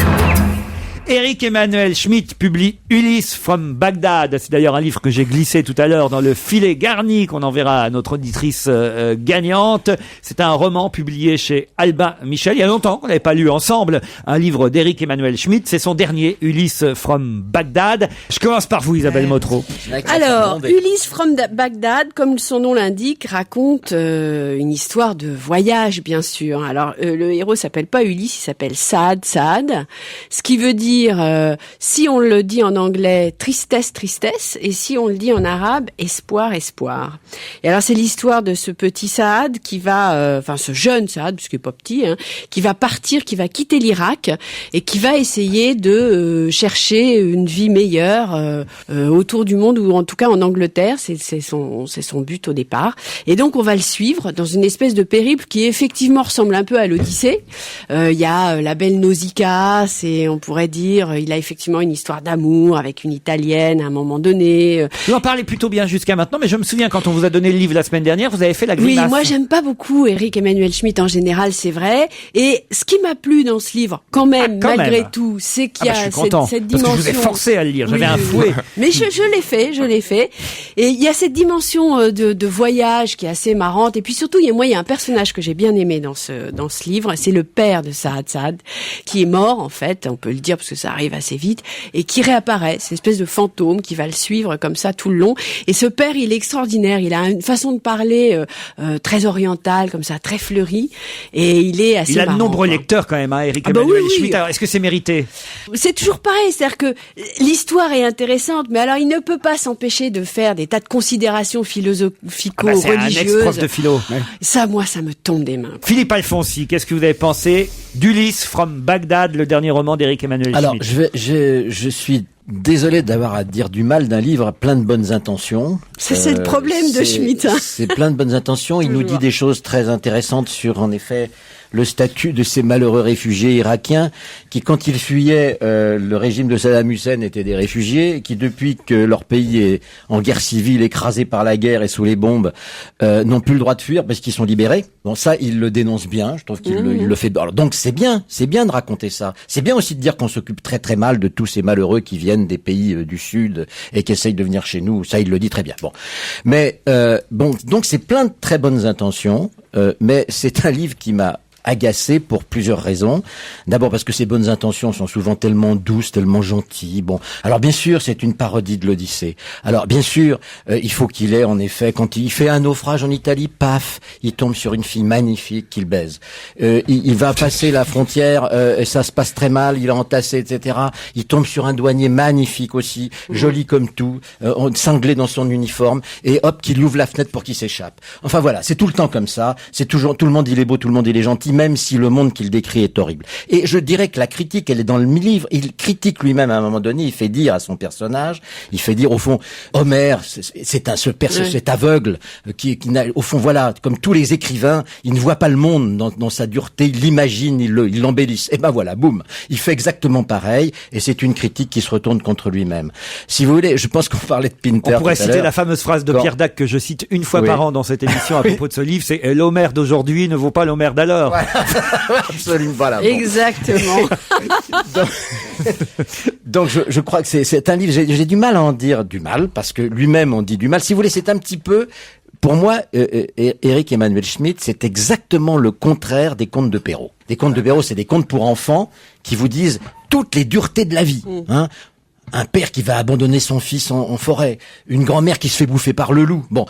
Éric Emmanuel Schmitt publie Ulysse from Bagdad. C'est d'ailleurs un livre que j'ai glissé tout à l'heure dans le filet garni qu'on enverra à notre auditrice gagnante. C'est un roman publié chez Albin Michel. Il y a longtemps qu'on n'avait pas lu ensemble un livre d'Éric Emmanuel Schmitt. C'est son dernier, Ulysse from Bagdad. Je commence par vous, Isabelle Motro. Alors, Ulysse from Bagdad, comme son nom l'indique, raconte une histoire de voyage, bien sûr. Alors, le héros s'appelle pas Ulysse, il s'appelle Saad, ce qui veut dire, si on le dit en anglais, tristesse, et si on le dit en arabe, espoir. Et alors, c'est l'histoire de ce petit Saad qui va, ce jeune Saad, puisqu'il est pas petit, qui va partir, qui va quitter l'Irak et qui va essayer de chercher une vie meilleure autour du monde, ou en tout cas en Angleterre. C'est son but au départ. Et donc, on va le suivre dans une espèce de périple qui effectivement ressemble un peu à l'Odyssée. Il y a la belle Nausicaa, on pourrait dire, il a effectivement une histoire d'amour avec une Italienne à un moment donné. Vous en parlez plutôt bien jusqu'à maintenant, mais je me souviens quand on vous a donné le livre la semaine dernière, vous avez fait la grimace. Oui, moi j'aime pas beaucoup Éric Emmanuel Schmitt en général, c'est vrai. Et ce qui m'a plu dans ce livre, malgré tout, c'est qu'il y a cette dimension. Parce que je vous ai forcé à le lire, j'avais un fouet. Mais je l'ai fait. Et il y a cette dimension de voyage qui est assez marrante. Et puis surtout, il y a un personnage que j'ai bien aimé dans ce livre, c'est le père de Saad, qui est mort en fait, on peut le dire parce que que ça arrive assez vite, et qui réapparaît, cette espèce de fantôme qui va le suivre comme ça tout le long. Et ce père, il est extraordinaire, il a une façon de parler très orientale, comme ça, très fleurie, et il est assez marrant. Il a de nombreux lecteurs quand même, Éric Emmanuel Schmitt. Alors, est-ce que c'est mérité? C'est toujours pareil, c'est-à-dire que l'histoire est intéressante, mais alors il ne peut pas s'empêcher de faire des tas de considérations philosophico-religieuses. C'est un ex-prof de philo. Ouais. Ça, moi, ça me tombe des mains. Philippe Alfonsi, qu'est-ce que vous avez pensé d'Ulysse from Bagdad, le dernier roman d'Éric Emmanuel Schmitt? Alors, je suis désolé d'avoir à dire du mal d'un livre plein de bonnes intentions. C'est le problème de Schmitt. Hein. C'est plein de bonnes intentions. Il nous dit des choses très intéressantes sur, en effet, le statut de ces malheureux réfugiés irakiens qui, quand ils fuyaient le régime de Saddam Hussein, étaient des réfugiés, qui, depuis que leur pays est en guerre civile, écrasé par la guerre et sous les bombes, n'ont plus le droit de fuir parce qu'ils sont libérés. Bon, ça, il le dénonce bien. Je trouve qu'il le fait. Alors, donc, c'est bien de raconter ça. C'est bien aussi de dire qu'on s'occupe très très mal de tous ces malheureux qui viennent des pays du Sud et qui essayent de venir chez nous. Ça, il le dit très bien. Bon, mais donc c'est plein de très bonnes intentions, mais c'est un livre qui m'a agacé pour plusieurs raisons. D'abord parce que ces bonnes intentions sont souvent tellement douces, tellement gentilles. Bon, alors bien sûr, c'est une parodie de l'Odyssée. Alors bien sûr, il faut qu'il ait en effet, quand il fait un naufrage en Italie, paf, il tombe sur une fille magnifique qu'il baise. Il va passer la frontière et ça se passe très mal, il est entassé, etc. Il tombe sur un douanier magnifique aussi, joli comme tout, cinglé dans son uniforme, et hop, qu'il ouvre la fenêtre pour qu'il s'échappe. Enfin voilà, c'est tout le temps comme ça. C'est toujours tout le monde il est beau, tout le monde il est gentil, même si le monde qu'il décrit est horrible. Et je dirais que la critique, elle est dans le livre. Il critique lui-même à un moment donné. Il fait dire à son personnage, il fait dire au fond, Homère, c'est aveugle, qui n'a, au fond, voilà, comme tous les écrivains, il ne voit pas le monde dans sa dureté. Il l'imagine, il l'embellisse. Et ben voilà, boum, il fait exactement pareil. Et c'est une critique qui se retourne contre lui-même. Si vous voulez, je pense qu'on parlait de Pinter. On pourrait citer la fameuse phrase de Pierre Dac que je cite une fois par an dans cette émission à propos de ce livre. C'est l'Homère d'aujourd'hui ne vaut pas l'Homère d'alors. Ouais. Absolument, voilà. Bon. Exactement. Donc je crois que c'est un livre, j'ai du mal à en dire du mal, parce que lui-même en dit du mal. Si vous voulez, c'est un petit peu, pour moi, Éric Emmanuel Schmitt, c'est exactement le contraire des contes de Perrault. Des contes de Perrault, c'est des contes pour enfants qui vous disent toutes les duretés de la vie. Hein. Un père qui va abandonner son fils en forêt, une grand-mère qui se fait bouffer par le loup. Bon,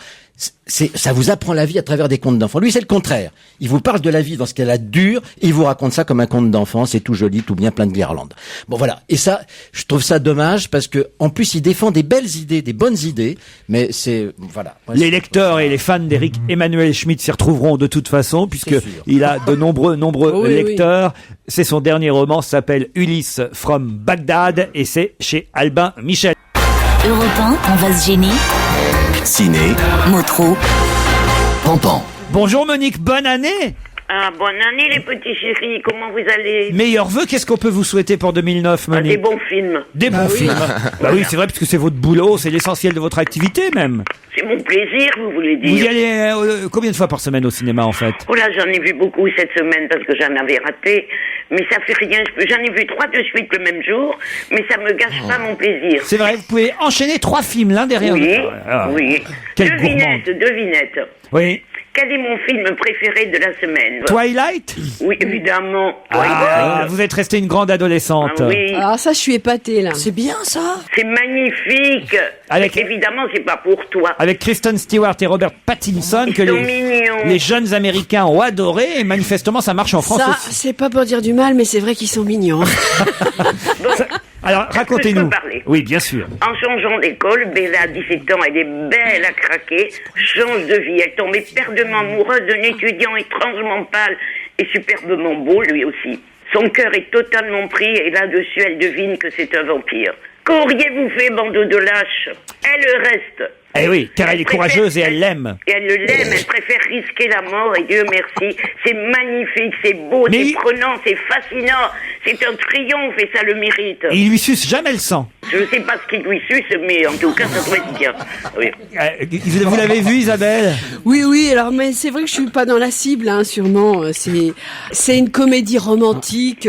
ça vous apprend la vie à travers des contes d'enfants. Lui, c'est le contraire. Il vous parle de la vie dans ce qu'elle a de dur, et il vous raconte ça comme un conte d'enfant. C'est tout joli, tout bien, plein de guirlandes. Bon, voilà. Et ça, je trouve ça dommage parce que, en plus, il défend des belles idées, des bonnes idées, mais voilà. Les lecteurs et les fans d'Éric Emmanuel Schmitt s'y retrouveront de toute façon, puisque il a de nombreux lecteurs. C'est son dernier roman, s'appelle Ulysse from Bagdad, et c'est chez Albin Michel. Europe 1, on va se gêner. Ciné. Motro. Pampan. Bonjour Monique, bonne année. Ah, bonne année les petits chéris, comment vous allez? Meilleurs vœux, qu'est-ce qu'on peut vous souhaiter pour 2009, Monique? Des bons films. Des bons films. Bah oui, c'est vrai, parce que c'est votre boulot, c'est l'essentiel de votre activité même. C'est mon plaisir, vous voulez dire. Vous y allez combien de fois par semaine au cinéma en fait? Oh là, j'en ai vu beaucoup cette semaine parce que j'en avais raté, mais ça fait rien, j'en ai vu 3 de suite le même jour, mais ça me gâche pas mon plaisir. C'est vrai, vous pouvez enchaîner 3 films l'un derrière l'autre. Oui. Devinette. Oui. Quel est mon film préféré de la semaine? Twilight? Oui, évidemment. Twilight. Vous êtes restée une grande adolescente. Ah, oui. Ah, ça, je suis épatée, là. C'est bien, ça. C'est magnifique. Évidemment, c'est pas pour toi. Avec Kristen Stewart et Robert Pattinson, que les jeunes Américains ont adoré, et manifestement, ça marche en France ça, aussi. C'est pas pour dire du mal, mais c'est vrai qu'ils sont mignons. Alors, racontez-nous. Oui, bien sûr. En changeant d'école, Bella a 17 ans, elle est belle à craquer, change de vie, elle tombe éperdument amoureuse d'un étudiant étrangement pâle et superbement beau, lui aussi. Son cœur est totalement pris et là-dessus, elle devine que c'est un vampire. Qu'auriez-vous fait, bande de lâches? Elle reste. Eh oui, car elle est courageuse et elle l'aime. Et elle l'aime, elle préfère risquer la mort, et Dieu merci. C'est magnifique, c'est beau, c'est prenant, c'est fascinant. C'est un triomphe et ça le mérite. Et il lui suce jamais le sang. Je ne sais pas ce qu'il lui suce, mais en tout cas, ça doit être bien. Oui. Vous l'avez vu, Isabelle? Oui, alors, mais c'est vrai que je suis pas dans la cible, hein, sûrement. C'est une comédie romantique,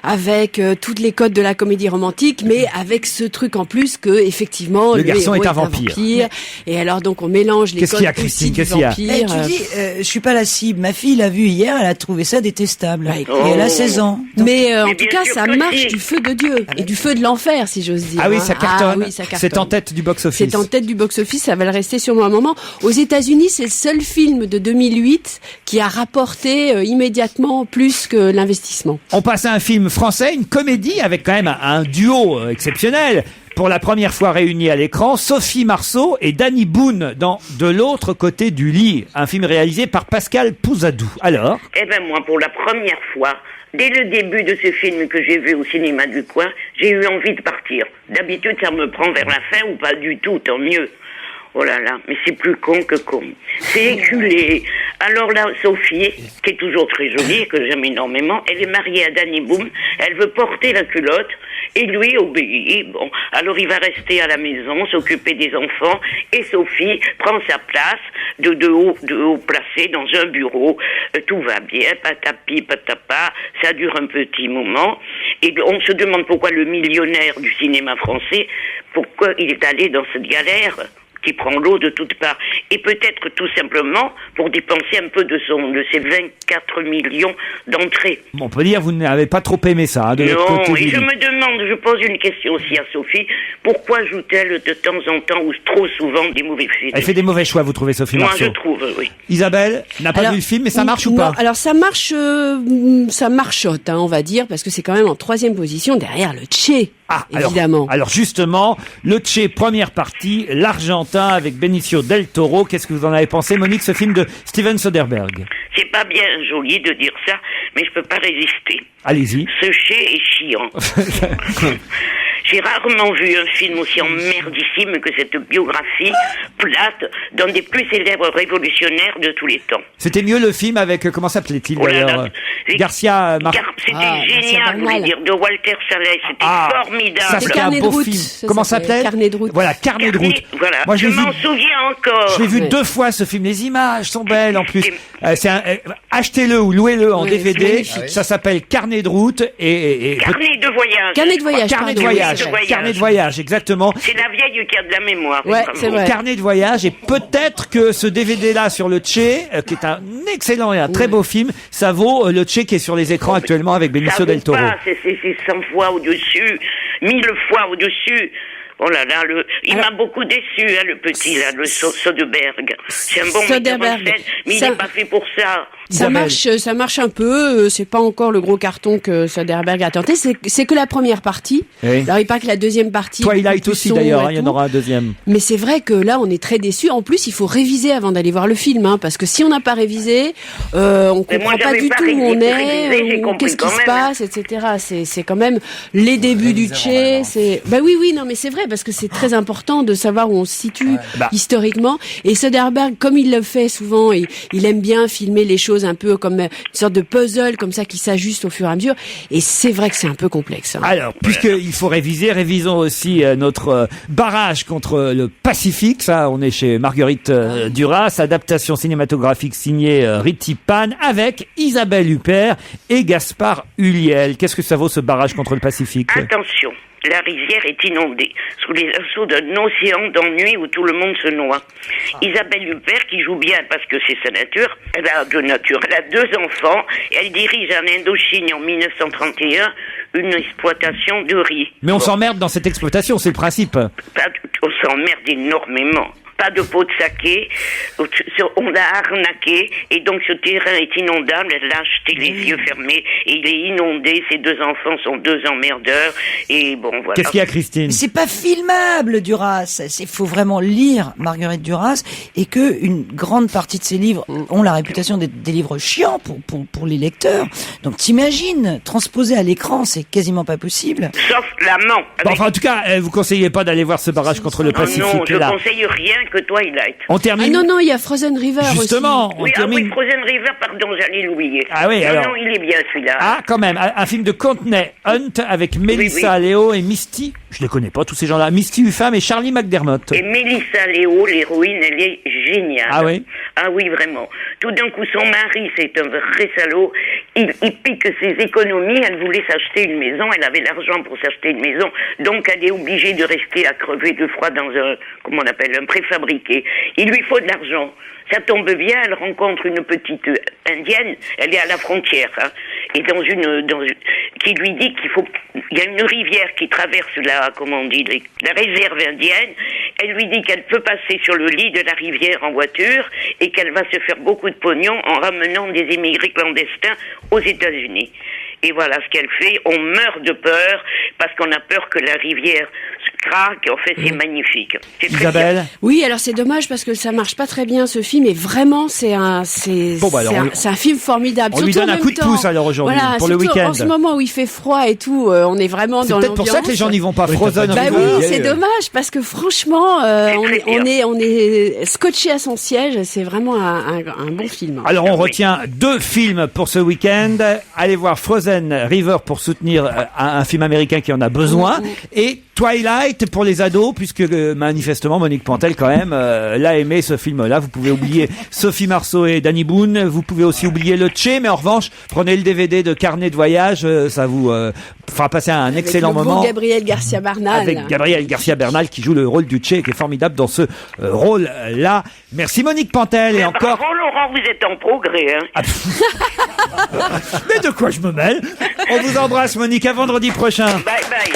avec toutes les codes de la comédie romantique, mais avec ce truc en plus que, effectivement, le garçon héros est un vampire. Et alors, donc, on mélange les Qu'est-ce codes qu'il y a, aussi Christine? du Qu'est-ce qu'il y a? vampire. Tu dis, je suis pas la cible. Ma fille l'a vu hier, elle a trouvé ça détestable. Et Oh. elle a 16 ans. Mais en Mais tout bien cas, sûr ça que marche si. du feu de Dieu et du feu de l'enfer, si j'ose dire. Ah oui, hein. ça cartonne. Oui, ça cartonne. C'est en tête du box-office. C'est en tête du box-office, ça va le rester sûrement un moment. Aux États-Unis, c'est le seul film de 2008 qui a rapporté immédiatement plus que l'investissement. On passe à un film français, une comédie avec quand même un duo exceptionnel. Pour la première fois réunis à l'écran, Sophie Marceau et Danny Boone dans De l'autre côté du lit, un film réalisé par Pascal Pouzadou. Alors, Eh ben moi, pour la première fois, dès le début de ce film que j'ai vu au cinéma du coin, j'ai eu envie de partir. D'habitude, ça me prend vers la fin ou pas du tout, tant mieux. Oh là là, mais c'est plus con que con. C'est éculé. Alors là, Sophie, qui est toujours très jolie et que j'aime énormément, elle est mariée à Danny Boone, elle veut porter la culotte, et lui obéit. Bon, alors il va rester à la maison, s'occuper des enfants, et Sophie prend sa place de haut placé dans un bureau. Tout va bien, patapi, patapa, ça dure un petit moment, et on se demande pourquoi le millionnaire du cinéma français, pourquoi il est allé dans cette galère qui prend l'eau de toutes parts. Et peut-être tout simplement pour dépenser un peu de ses 24 millions d'entrées. on peut dire vous n'avez pas trop aimé ça, hein, de l'autre Non, côté et du je lit. me demande, je pose une question aussi à Sophie, pourquoi joue-t-elle de temps en temps ou trop souvent des mauvais films? Elle fait des mauvais choix, vous trouvez, Sophie Moi, Marceau? je trouve, oui. Isabelle n'a pas Alors, vu le film, mais ça marche ou non, pas? Alors ça marche, ça marchote, hein, on va dire, parce que c'est quand même en 3e position derrière le Tché, évidemment. Alors justement, le Tché, première partie, l'Argentin avec Benicio del Toro. Qu'est-ce que vous en avez pensé, Monique, ce film de Steven Soderbergh? C'est pas bien joli de dire ça, mais je peux pas résister. Allez-y. Ce chais est chiant. J'ai rarement vu un film aussi emmerdissime que cette biographie plate d'un des plus célèbres révolutionnaires de tous les temps. C'était mieux le film avec, comment s'appelait-il Oh là là, d'ailleurs? Garcia C'était génial, vous voulez dire, de Walter Salles, c'était formidable. Ça, c'était un beau film. Comment ça s'appelait? Carnet de route. Voilà, Carnet de route. Voilà, Moi, je l'ai vu- m'en souviens encore. Je l'ai vu 2 fois, ce film. Les images sont belles en plus. Achetez-le ou louez-le en Oui, DVD. c'est magnifique. Ça s'appelle Carnet de route et Carnet de voyage. Carnet de voyage, Carnet de pardon. voyage. Carnet de voyage, exactement. C'est la vieille qui a de la mémoire. Ouais, bravo. c'est vrai. Carnet de voyage, et peut-être que ce DVD-là sur le Tché, qui est un excellent et un très beau film, ça vaut le Tché qui est sur les écrans actuellement avec Benicio Ça del vaut Toro. pas, c'est 100 fois au-dessus, 1000 fois au-dessus. Oh là là, il m'a beaucoup déçu, hein, le petit, là, le Soderbergh. C'est un bon metteur en Soderbergh. scène, mais il Ça- n'est pas fait pour ça. Ça marche un peu. C'est pas encore le gros carton que Soderbergh a tenté. C'est que la première partie. Oui. Alors il paraît que la deuxième partie. est Twilight beaucoup plus aussi sombre d'ailleurs, et hein, il y en tout. aura un deuxième. Mais c'est vrai que là, on est très déçus. En plus, il faut réviser avant d'aller voir le film, hein, parce que si on n'a pas révisé, on Mais moi, comprend pas j'avais du pas tout où on révisé, j'ai est, compris qu'est-ce qui quand se même. passe, etc. C'est quand même les débuts du Tché. C'est oui, non, mais c'est vrai parce que c'est très important de savoir où on se situe historiquement. Et Soderbergh, comme il le fait souvent, il aime bien filmer les choses un peu comme une sorte de puzzle comme ça qui s'ajuste au fur et à mesure. Et c'est vrai que c'est un peu complexe. Hein. Alors, puisqu'il faut réviser, révisons aussi notre barrage contre le Pacifique. Ça, on est chez Marguerite Duras, adaptation cinématographique signée Ritty Pan avec Isabelle Huppert et Gaspard Huliel. Qu'est-ce que ça vaut ce barrage contre le Pacifique? Attention, la rivière est inondée, sous les assauts d'un océan d'ennui où tout le monde se noie. Isabelle Huppert, qui joue bien parce que c'est sa nature, elle a 2 enfants, et elle dirige en Indochine en 1931 une exploitation de riz. Mais on s'emmerde dans cette exploitation, c'est le principe. On s'emmerde énormément. Pas de pot de saké, on l'a arnaqué, et donc ce terrain est inondable, elle l'a acheté les yeux fermés, et il est inondé, ses 2 enfants sont 2 emmerdeurs, et bon, voilà. Qu'est-ce qu'il y a, Christine? Mais c'est pas filmable, Duras. Il faut vraiment lire Marguerite Duras, et que une grande partie de ses livres ont la réputation d'être des livres chiants pour les lecteurs. Donc t'imagines, transposer à l'écran, c'est quasiment pas possible. Sauf l'amant. Bon, enfin, en tout cas, vous conseillez pas d'aller voir ce barrage contre le Pacifique. Non, je là. conseille rien que Twilight. On termine. Ah non, il y a Frozen River Justement, aussi. on Oui, termine. Frozen River, pardon, j'allais l'oublier. Ah oui, non, alors. Non, il est bien celui-là. Ah, quand même, un film de Courtney Hunt avec Melissa Leo et Misty Je les connais pas, tous ces gens-là. Misty Upham et Charlie McDermott. Et Mélissa Léo, l'héroïne, elle est géniale. Ah oui? Ah oui, vraiment. Tout d'un coup, son mari, c'est un vrai salaud. Il pique ses économies. Elle voulait s'acheter une maison. Elle avait l'argent pour s'acheter une maison. Donc, elle est obligée de rester à crever de froid dans un, comment on appelle, un préfabriqué. Il lui faut de l'argent. Ça tombe bien, elle rencontre une petite indienne, elle est à la frontière, hein, et qui lui dit il y a une rivière qui traverse la réserve indienne. Elle lui dit qu'elle peut passer sur le lit de la rivière en voiture et qu'elle va se faire beaucoup de pognon en ramenant des immigrés clandestins aux États-Unis. Et voilà ce qu'elle fait. On meurt de peur parce qu'on a peur que la rivière craque. En fait, c'est magnifique. C'est très Isabelle? bien. Oui, alors c'est dommage parce que ça marche pas très bien ce film, et vraiment c'est un film formidable. On lui Surtout donne en un même coup de temps. pouce alors aujourd'hui, Voilà, pour le surtout week-end. En ce moment où il fait froid et tout, on est vraiment C'est dans peut-être l'ambiance. pour ça que les gens n'y vont pas. Frozen. Bah River. oui, c'est dommage parce que franchement, on est scotché à son siège. C'est vraiment un bon film. Alors on retient 2 films pour ce week-end. Allez voir Frozen River pour soutenir un film américain qui en a besoin, et Twilight pour les ados, puisque manifestement Monique Pantel quand même l'a aimé ce film-là. Vous pouvez oublier Sophie Marceau et Danny Boone, vous pouvez aussi oublier le Tché, mais en revanche prenez le DVD de Carnet de voyage, ça vous fera passer un excellent Avec le moment. beau Gabriel Garcia Bernal. Avec Gabriel Garcia Bernal qui joue le rôle du Tché, qui est formidable dans ce rôle-là. Merci Monique Pantel. Et encore. Bravo Laurent, vous êtes en progrès. Hein. Mais de quoi je me mêle? On vous embrasse Monique, à vendredi prochain. Bye bye.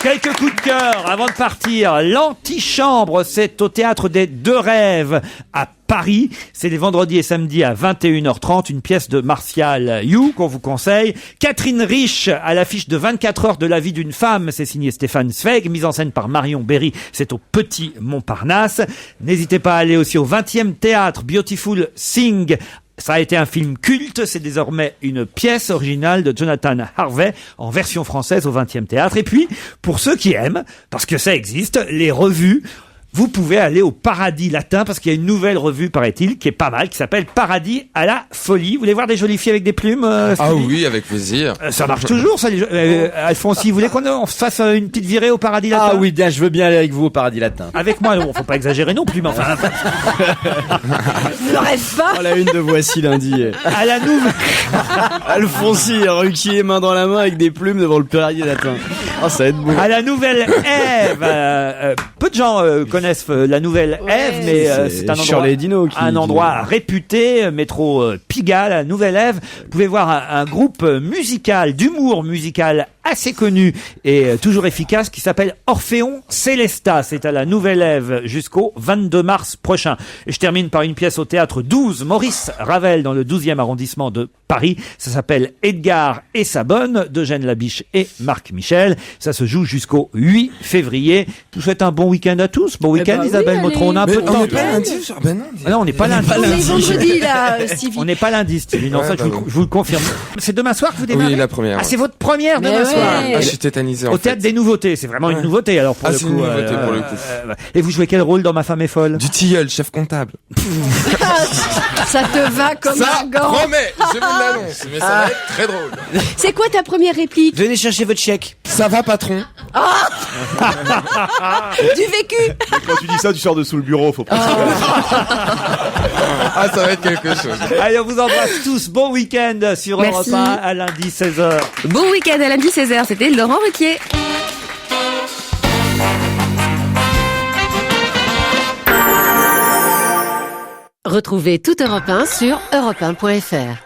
Quelques coups de cœur avant de partir. L'Antichambre, c'est au Théâtre des Deux Rêves à Paris. C'est les vendredis et samedis à 21h30. Une pièce de Martial You qu'on vous conseille. Catherine Rich à l'affiche de 24 heures de la vie d'une femme. C'est signé Stéphane Zweig. Mise en scène par Marion Berry. C'est au Petit Montparnasse. N'hésitez pas à aller aussi au 20e Théâtre Beautiful Thing. Ça a été un film culte, c'est désormais une pièce originale de Jonathan Harvey en version française au 20e Théâtre. Et puis, pour ceux qui aiment, parce que ça existe, les revues, vous pouvez aller au Paradis Latin, parce qu'il y a une nouvelle revue, paraît-il, qui est pas mal, qui s'appelle Paradis à la folie. Vous voulez voir des jolies filles avec des plumes Ah oui, avec plaisir. Ça marche toujours, ça. Alphonse, vous voulez qu'on fasse une petite virée au Paradis Latin? Ah oui, bien, je veux bien aller avec vous au Paradis Latin. Avec moi, non, faut pas exagérer non plus, mais enfin... Ne rêve pas. Oh, la une de Voici lundi. À la nouvelle... Alfonsi, Ruquier, main dans la main avec des plumes devant le Paradis Latin. Oh, ça va être beau. À la Nouvelle Ève. Peu de gens connaissent la Nouvelle Ève, mais c'est un endroit réputé, métro Pigalle, la Nouvelle Ève. Vous pouvez voir un groupe musical, d'humour musical assez connu et toujours efficace qui s'appelle Orphéon Célesta. C'est à la Nouvelle Ève jusqu'au 22 mars prochain. Et je termine par une pièce au théâtre 12, Maurice Ravel, dans le 12e arrondissement de Paris. Ça s'appelle Edgar et sa bonne, d'Eugène Labiche et Marc Michel. Ça se joue jusqu'au 8 février. Je vous souhaite un bon week-end à tous. Bon week-end, Isabelle Motro. On a un peu de temps. On n'est pas lundi. Non, on n'est pas lundi. On est vendredi là, Stevie. On n'est pas lundi, Stevie. Non, ça, je vous le confirme. C'est demain soir que vous démarrez? Oui, la première. Ah, c'est votre première Mais demain ouais. soir. Ah, je suis tétanisé Au théâtre des nouveautés, c'est vraiment une nouveauté alors pour le coup. C'est une nouveauté pour le coup. Et vous jouez quel rôle dans Ma femme est folle? Du tilleul, chef comptable. Ça te va comme un gant. Promets, je vous l'annonce, mais ça va être très drôle. C'est quoi ta première réplique? Venez chercher votre chèque. Ça va, patron? Du vécu. Quand tu dis ça, tu sors de sous le bureau, faut pas. Ah, ça va être quelque chose. Allez, on vous embrasse tous. Bon week-end sur Europe 1 à lundi 16h. Bon week-end à lundi 16h, c'était Laurent Ruquier. Retrouvez toute Europe 1 sur europe1.fr.